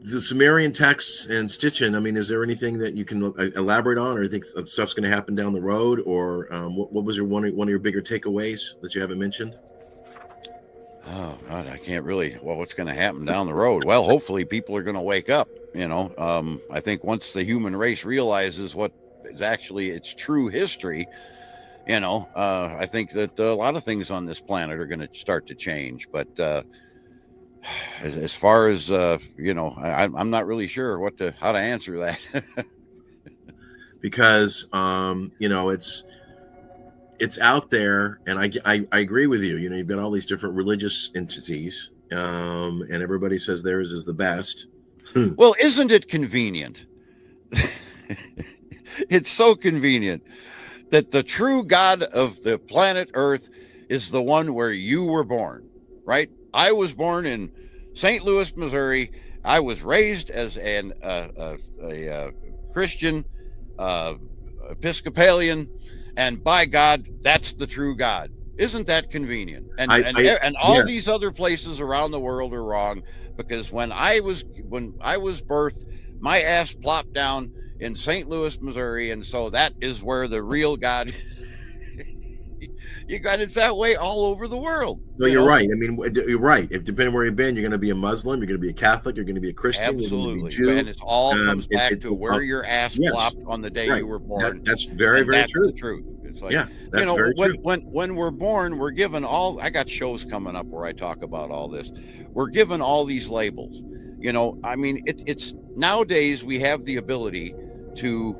the Sumerian texts and Stitchin, I mean, is there anything that you can elaborate on, or you think stuff's going to happen down the road, or what was one of your bigger takeaways that you haven't mentioned? Oh, God, I can't really. Well, what's going to happen down the road? Well, hopefully people are going to wake up, I think once the human race realizes what is actually its true history, I think that a lot of things on this planet are going to start to change. But as far as, I'm not really sure how to answer that. Because, it's out there, and I agree with you. You've got all these different religious entities, and everybody says theirs is the best. Well, isn't it convenient? It's so convenient that the true God of the planet Earth is the one where you were born, right? I was born in St. Louis, Missouri. I was raised as a Christian, Episcopalian, and by God, that's the true God. Isn't that convenient? And all these other places around the world are wrong, because when I was birthed, my ass plopped down in St. Louis, Missouri, and so that is where the real God. It's that way all over the world. No, you're right. I mean, you're right. If depending where you've been, you're going to be a Muslim, you're going to be a Catholic, you're going to be a Christian, absolutely. You're going to be a Jew. And it all comes back to where your ass flopped on the day you were born. That's very, very true. The truth. It's like, that's very true. When we're born, we're given I got shows coming up where I talk about all this. We're given all these labels. I mean, it's nowadays we have the ability to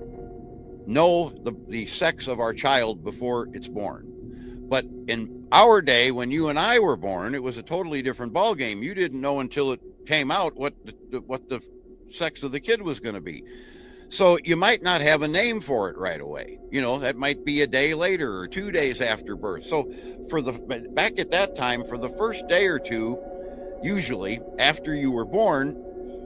know the sex of our child before it's born. But in our day, when you and I were born, it was a totally different ball game. You didn't know until it came out what the sex of the kid was going to be. So you might not have a name for it right away. You know, that might be a day later or 2 days after birth. So back at that time, for the first day or two, usually after you were born,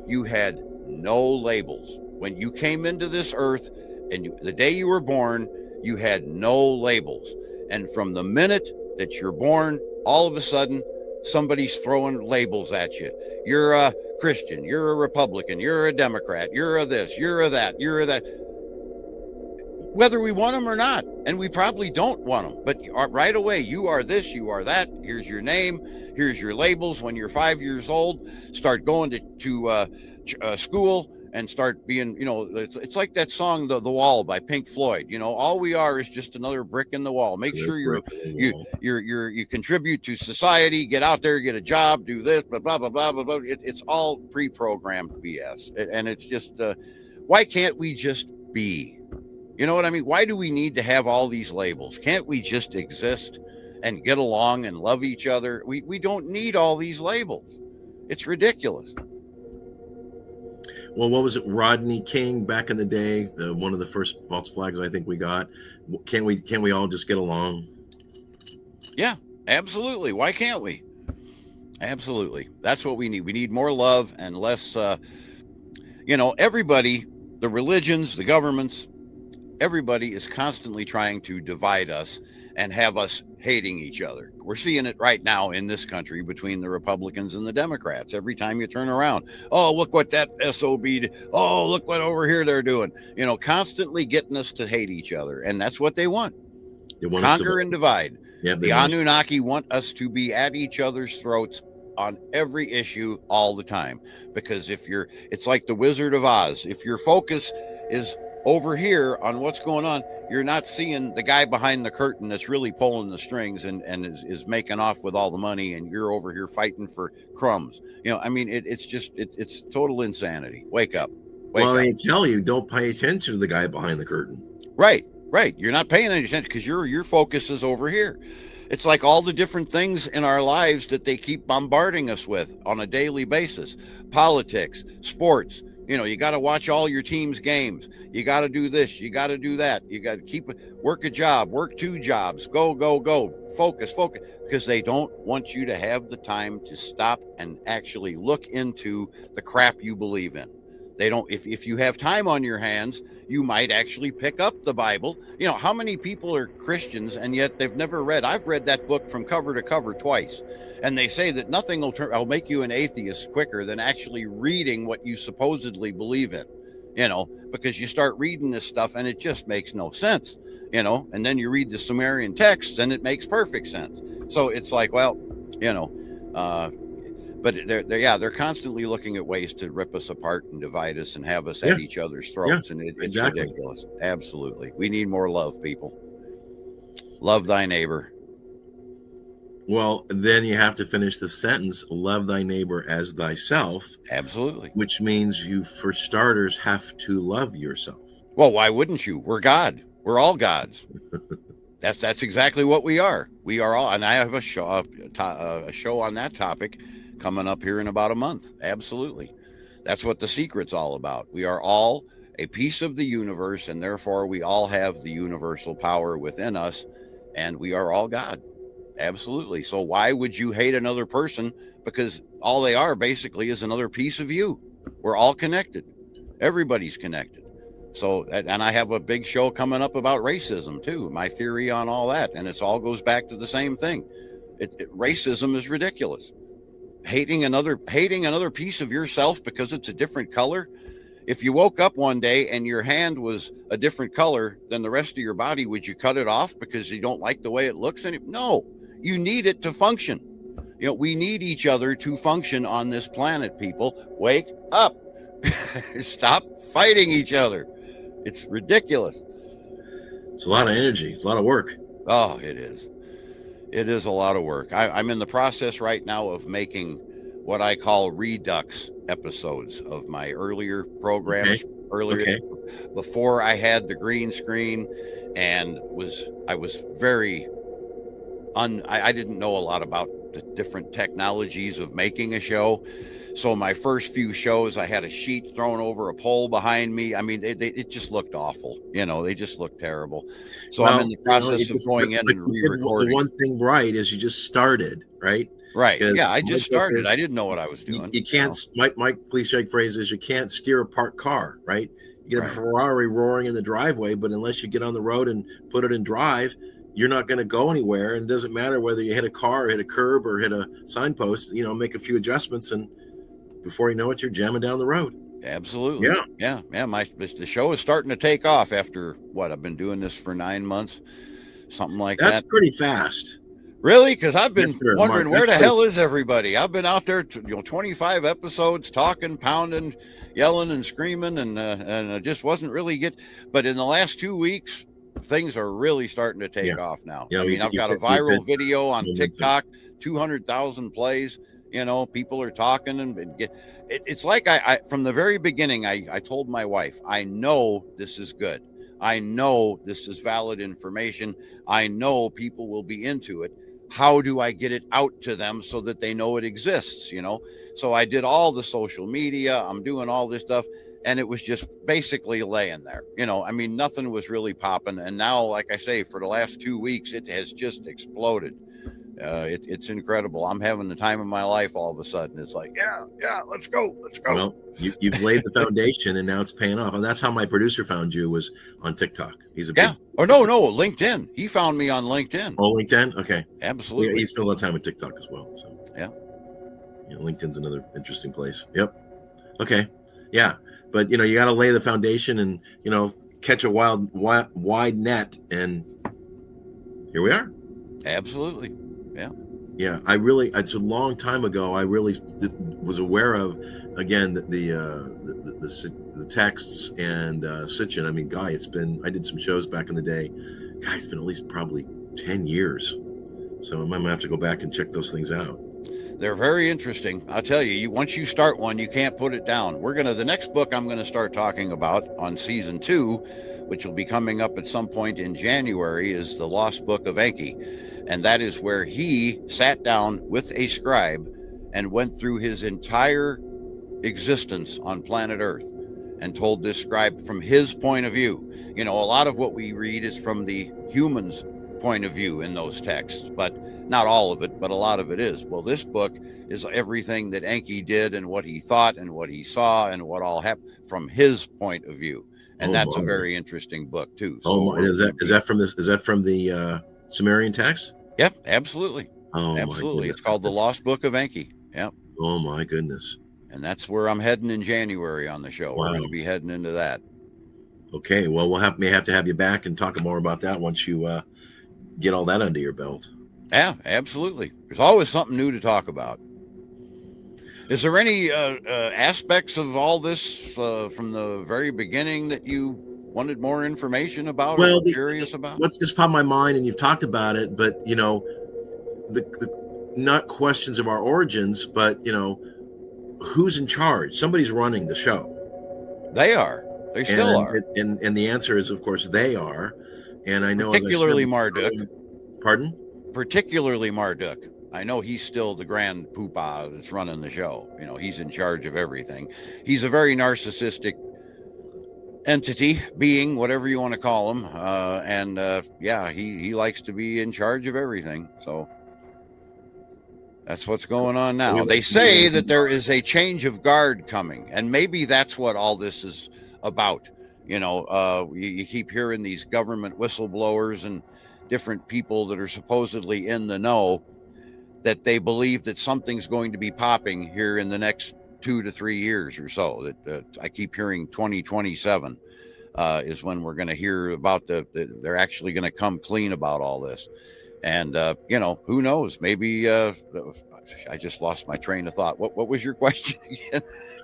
you had no labels. When you came into this earth and the day you were born, you had no labels. And from the minute that you're born, all of a sudden, somebody's throwing labels at you. You're a Christian, you're a Republican, you're a Democrat, you're a this, you're a that, you're a that. Whether we want them or not, and we probably don't want them, but right away, you are this, you are that, here's your name, here's your labels. When you're 5 years old, start going to school and start being, you know, it's like that song, the Wall by Pink Floyd. You know, all we are is just another brick in the wall. Make sure you contribute to society, get out there, get a job, do this, blah, blah, blah, blah, blah, blah. It's all pre-programmed BS. And it's just, why can't we just be? You know what I mean? Why do we need to have all these labels? Can't we just exist and get along and love each other? We don't need all these labels. It's ridiculous. Well, what was it, Rodney King back in the day? One of the first false flags I think we got. Can we all just get along? Yeah, absolutely. Why can't we? Absolutely. That's what we need. We need more love and less. You know, everybody, the religions, the governments, everybody is constantly trying to divide us and have us hating each other. We're seeing it right now in this country between the Republicans and the Democrats. Every time you turn around, oh, look what that SOB did. Oh, look what over here they're doing. You know, constantly getting us to hate each other. And that's what they want. They want conquer and divide. Yeah, the Anunnaki want us to be at each other's throats on every issue all the time. Because it's like the Wizard of Oz. If your focus is over here on what's going on, you're not seeing the guy behind the curtain that's really pulling the strings and is making off with all the money, and you're over here fighting for crumbs. You know, I mean, it's total insanity. Wake up. They tell you don't pay attention to the guy behind the curtain. Right. You're not paying any attention because your focus is over here. It's like all the different things in our lives that they keep bombarding us with on a daily basis. Politics, sports. You know, you got to watch all your team's games. You got to do this. You got to do that. You got to work a job, work 2 jobs, go, focus, because they don't want you to have the time to stop and actually look into the crap you believe in. They don't, if you have time on your hands, you might actually pick up the Bible. You know, how many people are Christians and yet they've never read? I've read that book from cover to cover twice. And they say that nothing will make you an atheist quicker than actually reading what you supposedly believe in, you know, because you start reading this stuff and it just makes no sense, you know, and then you read the Sumerian texts and it makes perfect sense. So it's like, well, you know, but they're constantly looking at ways to rip us apart and divide us and have us at each other's throats. And it's ridiculous. Absolutely. We need more love, people. Love thy neighbor. Well, then you have to finish the sentence, love thy neighbor as thyself. Absolutely. Which means you, for starters, have to love yourself. Well, why wouldn't you? We're God. We're all gods. That's exactly what we are. We are all, and I have a show on that topic coming up here in about a month. Absolutely. That's what The Secret's all about. We are all a piece of the universe, and therefore we all have the universal power within us, and we are all God. Absolutely. So why would you hate another person? Because all they are basically is another piece of you. We're all connected. Everybody's connected. So, and I have a big show coming up about racism too, my theory on all that. And it all goes back to the same thing. Racism is ridiculous. Hating another piece of yourself because it's a different color. If you woke up one day and your hand was a different color than the rest of your body, would you cut it off because you don't like the way it looks? No, you need it to function. You know, we need each other to function on this planet, people. Wake up. Stop fighting each other. It's ridiculous. It's a lot of energy. It's a lot of work. Oh, it is. It is a lot of work. I'm in the process right now of making what I call redux episodes of my earlier programs. Before I had the green screen, and I was very I didn't know a lot about the different technologies of making a show. So my first few shows, I had a sheet thrown over a pole behind me. I mean, it just looked awful. They just looked terrible. So I'm in the process of going in and re-recording. The one thing right is you just started, right? Right. Yeah, I just started. I didn't know what I was doing. You can't. My cliche phrase is you can't steer a parked car, right? You get a Ferrari roaring in the driveway, but unless you get on the road and put it in drive, you're not going to go anywhere. And it doesn't matter whether you hit a car, or hit a curb, or hit a signpost. Make a few adjustments, and before you know it, you're jamming down the road. Absolutely. Yeah. The show is starting to take off after what? I've been doing this for 9 months, something like that. That's pretty fast. Really? Because I've been wondering where the hell is everybody? I've been out there, 25 episodes, talking, pounding, yelling, and screaming, and I just wasn't really But in the last 2 weeks, things are really starting to take off now. I mean, I've got a viral video on TikTok, 200,000 plays. People are talking, and it's like I from the very beginning, I told my wife, I know this is good. I know this is valid information. I know people will be into it. How do I get it out to them so that they know it exists? So I did all the social media. I'm doing all this stuff. And it was just basically laying there. I mean, nothing was really popping. And now, like I say, for the last 2 weeks, it has just exploded. It's incredible. I'm having the time of my life all of a sudden. It's like, yeah, let's go. Well, you've laid the foundation, and now it's paying off. And that's how my producer found you, was on TikTok. He's a big... Oh, no, LinkedIn. He found me on LinkedIn. Oh, LinkedIn? Okay. Absolutely. Yeah, he spent a lot of time with TikTok as well. So yeah. LinkedIn's another interesting place. Yep. Okay. Yeah. But, you got to lay the foundation and, catch a wide net. And here we are. Absolutely. Yeah. Yeah. It's a long time ago. I really was aware of, again, the texts and Sitchin. I mean, Guy, I did some shows back in the day. Guy, it's been at least probably 10 years. So I might have to go back and check those things out. They're very interesting. I'll tell you, once you start one, you can't put it down. The next book I'm going to start talking about on season 2, which will be coming up at some point in January, is The Lost Book of Enki. And that is where he sat down with a scribe and went through his entire existence on planet Earth and told this scribe from his point of view. A lot of what we read is from the human's point of view in those texts, but not all of it, but a lot of it is. Well, this book is everything that Enki did and what he thought and what he saw and what all happened from his point of view. And that's a very interesting book too. So is that from the Sumerian text? Yep, absolutely. Oh, absolutely. It's called The Lost Book of Enki. Yep. Oh my goodness. And that's where I'm heading in January on the show. Wow. We're going to be heading into that. Okay. Well, may have to have you back and talk more about that once you get all that under your belt. Yeah, absolutely. There's always something new to talk about. Is there any aspects of all this from the very beginning that you wanted more information about or curious about? What's just popped in my mind, and you've talked about it, but the not questions of our origins, but who's in charge? Somebody's running the show. They are. They still are. And the answer is, of course, they are. And I know particularly Marduk. Pardon? Particularly Marduk. I know he's still the grand poobah that's running the show. He's in charge of everything. He's a very narcissistic entity, being, whatever you want to call him. He likes to be in charge of everything. So that's what's going on now. They say that there is a change of guard coming, and maybe that's what all this is about. You keep hearing these government whistleblowers and different people that are supposedly in the know that they believe that something's going to be popping here in the next 2 to 3 years or so. That I keep hearing 2027 is when we're going to hear about they're actually going to come clean about all this. And, who knows? Maybe I just lost my train of thought. What was your question again?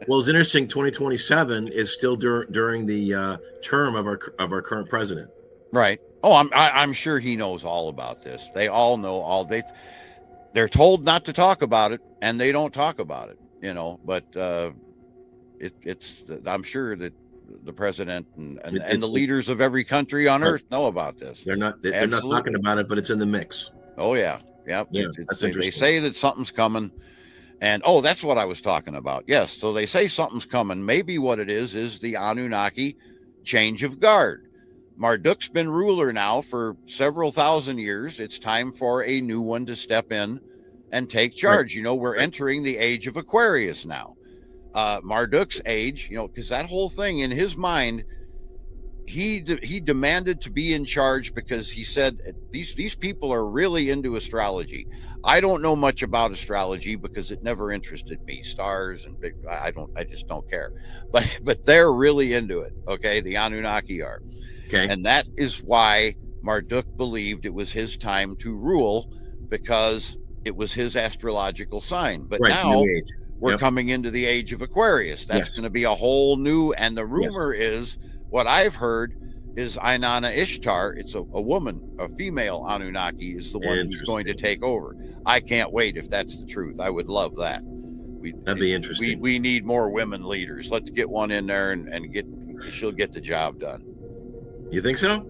Well, it's interesting. 2027 is still during the term of our current president. Right. Oh, I'm sure he knows all about this. They all know all. They're told not to talk about it, and they don't talk about it. But I'm sure that the president and the leaders of every country on earth know about this. They're not talking about it, but it's in the mix. Oh yeah. Yep. Yeah, that's They interesting. say that something's coming. And that's what I was talking about. Yes. So they say something's coming. Maybe what it is the Anunnaki change of guard. Marduk's been ruler now for several thousand years. It's time for a new one to step in and take charge. Right. We're entering the age of Aquarius now. Marduk's age, because that whole thing in his mind, he demanded to be in charge because he said these people are really into astrology. I don't know much about astrology because it never interested me. Stars and big, I just don't care. But they're really into it. Okay, the Anunnaki are. Okay. And that is why Marduk believed it was his time to rule, because it was his astrological sign. But now we're coming into the age of Aquarius. That's going to be a whole new, and the rumor is, what I've heard is Inanna Ishtar, it's a woman, a female Anunnaki, is the one who's going to take over. I can't wait if that's the truth. I would love that. That'd be interesting. We need more women leaders. Let's get one in there and she'll get the job done. You think so?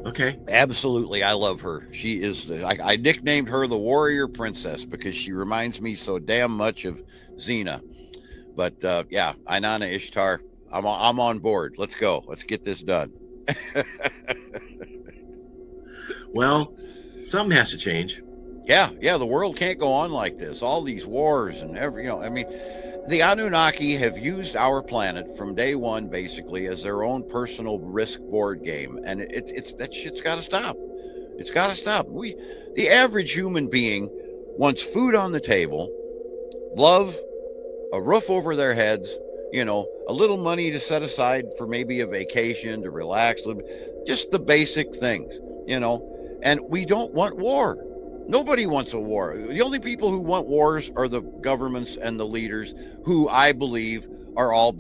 Okay. Absolutely. I love her. She is, I nicknamed her the Warrior Princess because she reminds me so damn much of Xena. But yeah, Inanna Ishtar, I'm on board. Let's go. Let's get this done. Well, something has to change. Yeah. The world can't go on like this. All these wars and the Anunnaki have used our planet from day one, basically, as their own personal risk board game. And that shit's got to stop. It's got to stop. The average human being wants food on the table, love, a roof over their heads, a little money to set aside for maybe a vacation, to relax, just the basic things, and we don't want war. Nobody wants a war. The only people who want wars are the governments and the leaders, who I believe are all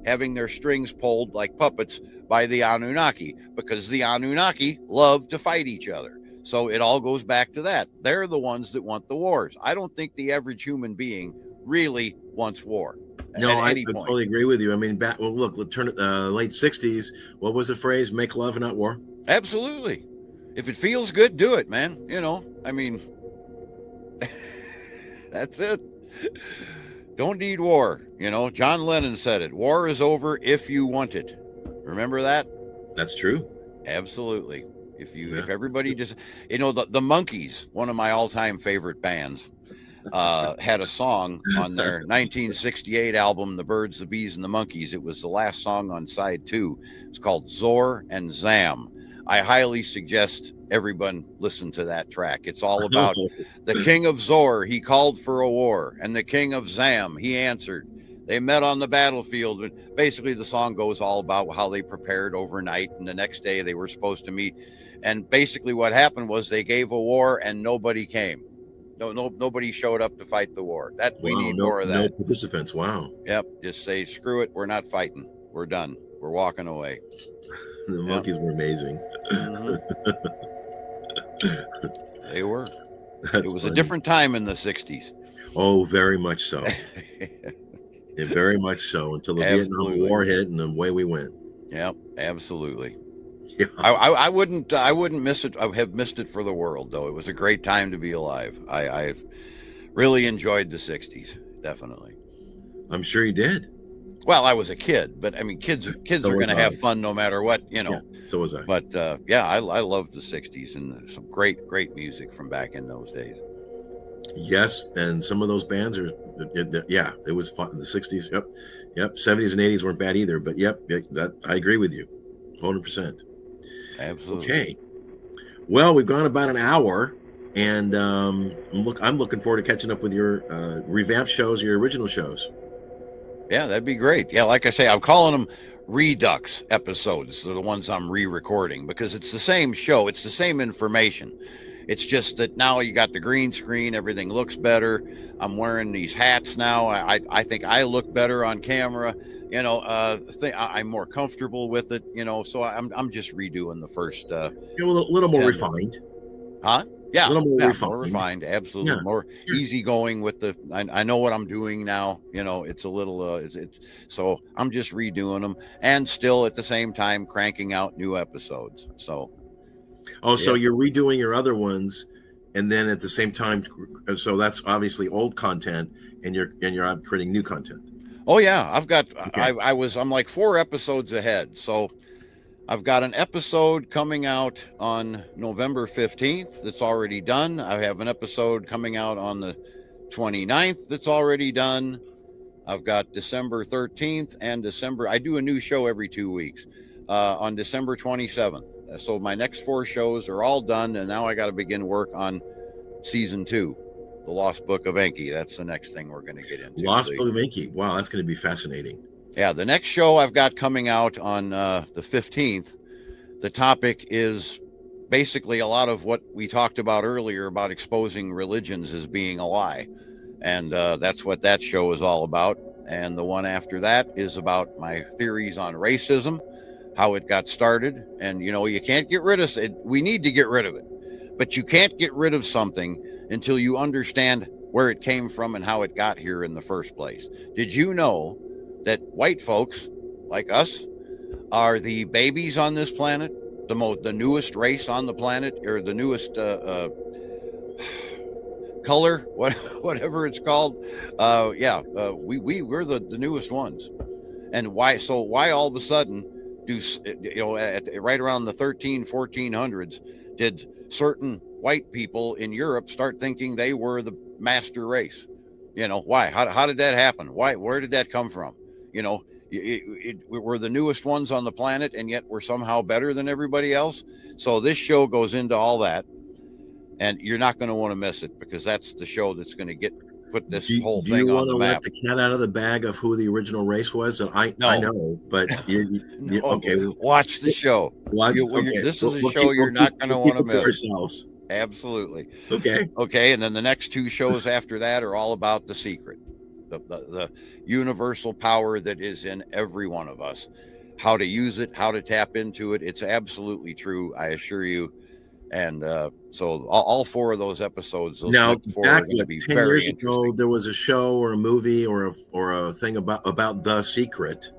having their strings pulled like puppets by the Anunnaki, because the Anunnaki love to fight each other. So it all goes back to that. They're the ones that want the wars. I don't think the average human being really wants war. No, I totally agree with you. I mean, look, let's turn it late 60s. What was the phrase? Make love, not war. Absolutely. If it feels good, do it, man. That's it. Don't need war. John Lennon said it. War is over if you want it. Remember that? That's true. Absolutely. If everybody just, the Monkees, one of my all-time favorite bands, had a song on their 1968 album, The Birds, the Bees, and the Monkeys. It was the last song on side 2. It's called Zor and Zam. I highly suggest everyone listen to that track. It's all about the king of Zor. He called for a war, and the king of Zam, he answered. They met on the battlefield. And basically, the song goes all about how they prepared overnight, and the next day they were supposed to meet. And basically, what happened was they gave a war, and nobody came. Nobody showed up to fight the war. We need more of that. No participants. Wow. Yep. Just say, screw it. We're not fighting. We're done. We're walking away. The Monkees were amazing. Mm-hmm. They were. It was funny. A different time in the 60s. Oh, very much so. Yeah, very much so, until the Vietnam War hit, and away we went. Yep, absolutely. Yeah. I wouldn't miss it. I have missed it for the world, though. It was a great time to be alive. I really enjoyed the 60s, definitely. I'm sure you did. Well, I was a kid, but I mean, kids are going to have fun no matter what, Yeah, so was I. But I loved the 60s, and some great music from back in those days. Yes, and some of those bands it was fun in the 60s. Yep. 70s and 80s weren't bad either, but that I agree with you 100%. Absolutely. Okay. Well, we've gone about an hour, and I'm looking forward to catching up with your revamped shows, your original shows. Yeah, that'd be great. Yeah, like I say, I'm calling them Redux episodes. They're the ones I'm re-recording, because it's the same show. It's the same information. It's just that now you got the green screen. Everything looks better. I'm wearing these hats now. I think I look better on camera. I'm more comfortable with it. So I'm just redoing the first. A little more refined. Huh? Yeah, a little more refined. More refined, absolutely. More easygoing with the. I know what I'm doing now. It's a little. So I'm just redoing them, and still at the same time cranking out new episodes. So. So you're redoing your other ones, and then at the same time, so that's obviously old content, and you're creating new content. Oh yeah, I've got Okay. I'm like 4 episodes ahead. So I've got an episode coming out on November 15th that's already done. I have an episode coming out on the 29th that's already done. I've got December 13th and I do a new show every 2 weeks on December 27th. So my next 4 shows are all done, and now I got to begin work on season 2, The Lost Book of Enki. That's the next thing we're going to get into. Lost Book of Enki. Wow, that's going to be fascinating. Yeah, the next show I've got coming out on the 15th, the topic is basically a lot of what we talked about earlier about exposing religions as being a lie. And that's what that show is all about. And the one after that is about my theories on racism, how it got started. And, you can't get rid of it. We need to get rid of it. But you can't get rid of something until you understand where it came from and how it got here in the first place. Did you know that white folks like us are the babies on this planet, the newest race on the planet, or the newest color, whatever it's called? We're the newest ones. And why all of a sudden right around the 1400s did certain white people in Europe start thinking they were the master race? Why? How did that happen? Where did that come from? We're the newest ones on the planet, and yet we're somehow better than everybody else. So this show goes into all that, and you're not going to want to miss it, because that's the show that's going to put this whole thing on the map. Do you want to let the cat out of the bag of who the original race was? I know, but no, okay. Watch the show. This is a show you're not going to want to miss. Ourselves. Absolutely. Okay. And then the next 2 shows after that are all about the secret. The universal power that is in every one of us, how to use it, how to tap into it. It's absolutely true, I assure you. And so all 4 of those episodes, now, back are going to be 10 very years interesting. ago, there was a show or a movie or a thing about the secret.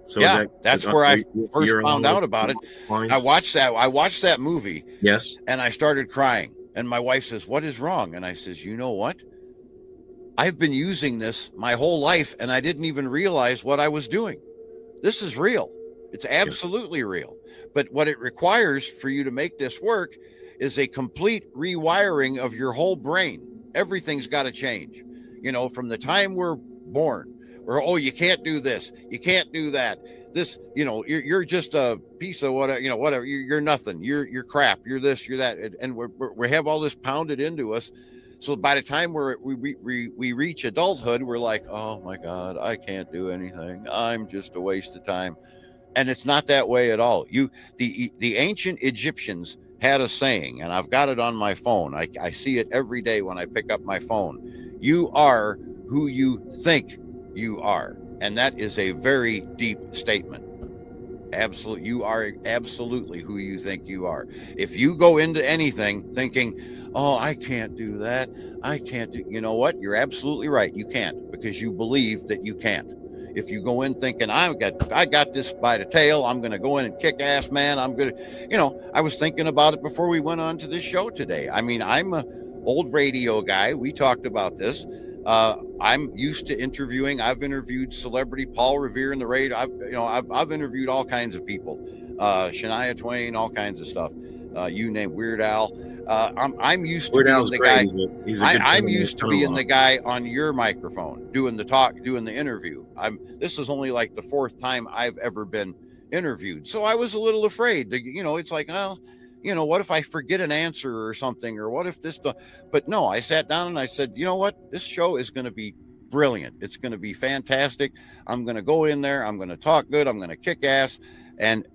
So yeah, that's where I first found out about it. I watched that movie. Yes. And I started crying. And my wife says, "What is wrong?" And I says, "You know what? I've been using this my whole life, and I didn't even realize what I was doing. This is real. It's absolutely real. But what it requires for you to make this work is a complete rewiring of your whole brain. Everything's got to change. From the time we're born, or you can't do this, you can't do that. This, you're just a piece of whatever, whatever. You're nothing. You're crap. You're this, you're that, and we have all this pounded into us. So by the time we reach adulthood, we're like, oh my God, I can't do anything. I'm just a waste of time. And it's not that way at all. The ancient Egyptians had a saying, and I've got it on my phone. I see it every day when I pick up my phone. You are who you think you are. And that is a very deep statement. Absolutely. You are absolutely who you think you are. If you go into anything thinking, oh, I can't do that, I can't do, you know what? You're absolutely right. You can't, because you believe that you can't. If you go in thinking, I got this by the tail, I'm going to go in and kick ass, man. I'm going to, I was thinking about it before we went on to this show today. I mean, I'm an old radio guy. We talked about this. I'm used to interviewing. I've interviewed celebrity Paul Revere in the radio. I've interviewed all kinds of people, Shania Twain, all kinds of stuff. You name Weird Al. I'm used to being the guy. I'm used to being the guy on your microphone doing the talk, doing the interview. This is only like the 4th time I've ever been interviewed. So I was a little afraid to, it's like, well, what if I forget an answer or something, or what if this, but no, I sat down and I said, you know what, this show is going to be brilliant. It's going to be fantastic. I'm going to go in there. I'm going to talk good. I'm going to kick ass. And,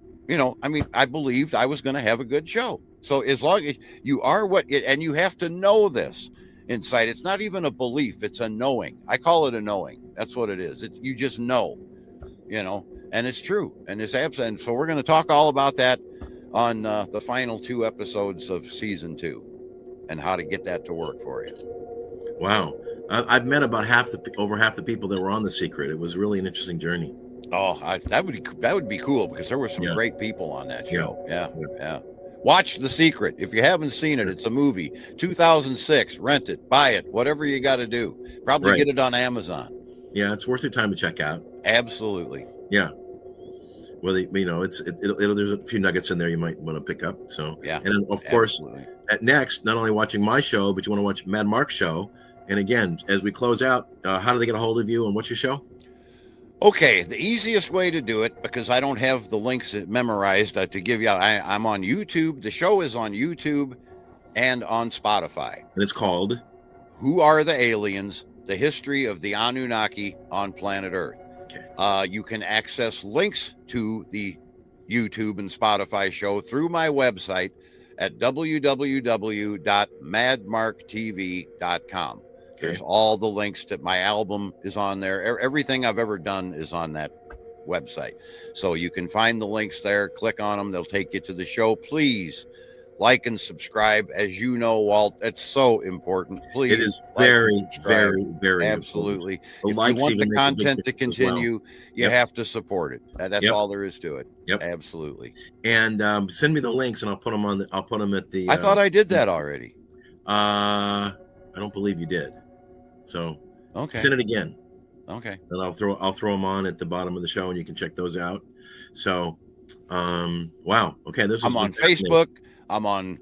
I believed I was going to have a good show. So as long as you are and you have to know this inside, it's not even a belief, it's a knowing. I call it a knowing. That's what it is. You just know, and it's true. And it's absolute. And so we're going to talk all about that on the final 2 episodes of season 2 and how to get that to work for you. Wow. I've met about over half the people that were on The Secret. It was really an interesting journey. Oh, that would be cool, because there were some great people on that show. Yeah. Watch The Secret. If you haven't seen it, it's a movie. 2006. Rent it, buy it, whatever you got to do. Probably get it on Amazon. Yeah, it's worth your time to check out. Absolutely. Yeah. Well, there's a few nuggets in there you might want to pick up. So yeah, and then, of course, at next, not only watching my show, but you want to watch Mad Mark's show. And again, as we close out, how do they get a hold of you and what's your show? Okay, the easiest way to do it, because I don't have the links memorized to give you, I'm on YouTube. The show is on YouTube and on Spotify. And it's called Who Are the Aliens? The History of the Anunnaki on Planet Earth. Okay. You can access links to the YouTube and Spotify show through my website at www.madmarktv.com. Okay. There's all the links to my album is on there. Everything I've ever done is on that website. So you can find the links there, click on them. They'll take you to the show. Please like and subscribe. As you know, Walt, it's so important. Please. It is very, very, very absolutely. If you want the content to continue, you have to support it. That's all there is to it. Yep. Absolutely. And send me the links and I'll put them I'll put them at the I thought I did that already. I don't believe you did. So send it again. Okay. And I'll throw them on at the bottom of the show and you can check those out. So wow. Okay. I'm on Facebook. I'm on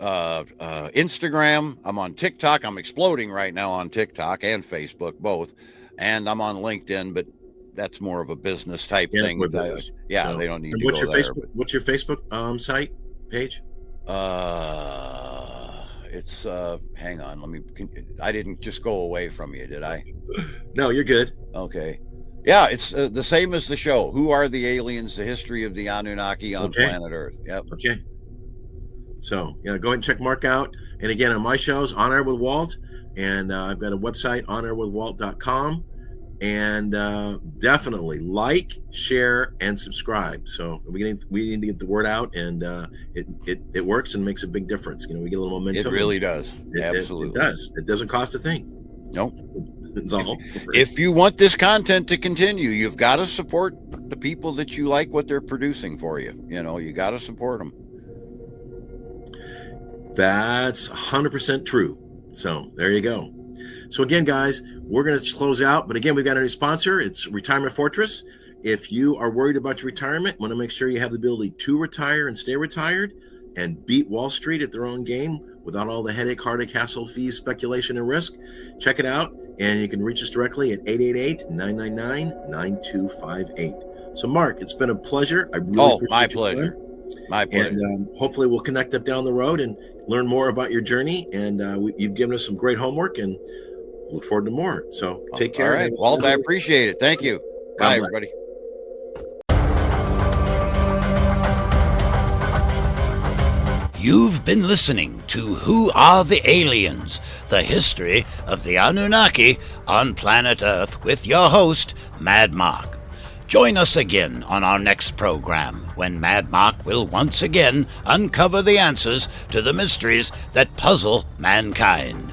Instagram. I'm on TikTok. I'm exploding right now on TikTok and Facebook, both. And I'm on LinkedIn, but that's more of a business type thing. Business. They don't need to go there. What's your Facebook site page? It's hang on. I didn't just go away from you, did I? No, you're good. Okay. Yeah, it's the same as the show. Who Are the Aliens? The History of the Anunnaki on Planet Earth. Yep. Okay. So, go ahead and check Mark out. And again, on my shows, On Air with Walt, and I've got a website, onairwithwalt.com. And definitely like, share, and subscribe. So we need to get the word out, and it works and makes a big difference. We get a little momentum. It really does. Absolutely. It does. It doesn't cost a thing. Nope. It's all. If you want this content to continue, you've got to support the people that you like what they're producing for you. You got to support them. That's 100% true. So there you go. So again, guys, we're going to close out. But again, we've got a new sponsor. It's Retirement Fortress. If you are worried about your retirement, want to make sure you have the ability to retire and stay retired and beat Wall Street at their own game without all the headache, heartache, hassle, fees, speculation, and risk, check it out. And you can reach us directly at 888-999-9258. So, Mark, it's been a pleasure. I really appreciate my pleasure. My pleasure. And hopefully we'll connect up down the road and learn more about your journey. And you've given us some great homework and look forward to more. So take care. All right, Walt, I appreciate it. Thank you. Bye, everybody. You've been listening to Who Are the Aliens? The History of the Anunnaki on Planet Earth with your host, Mad Mark. Join us again on our next program when Mad Mark will once again uncover the answers to the mysteries that puzzle mankind.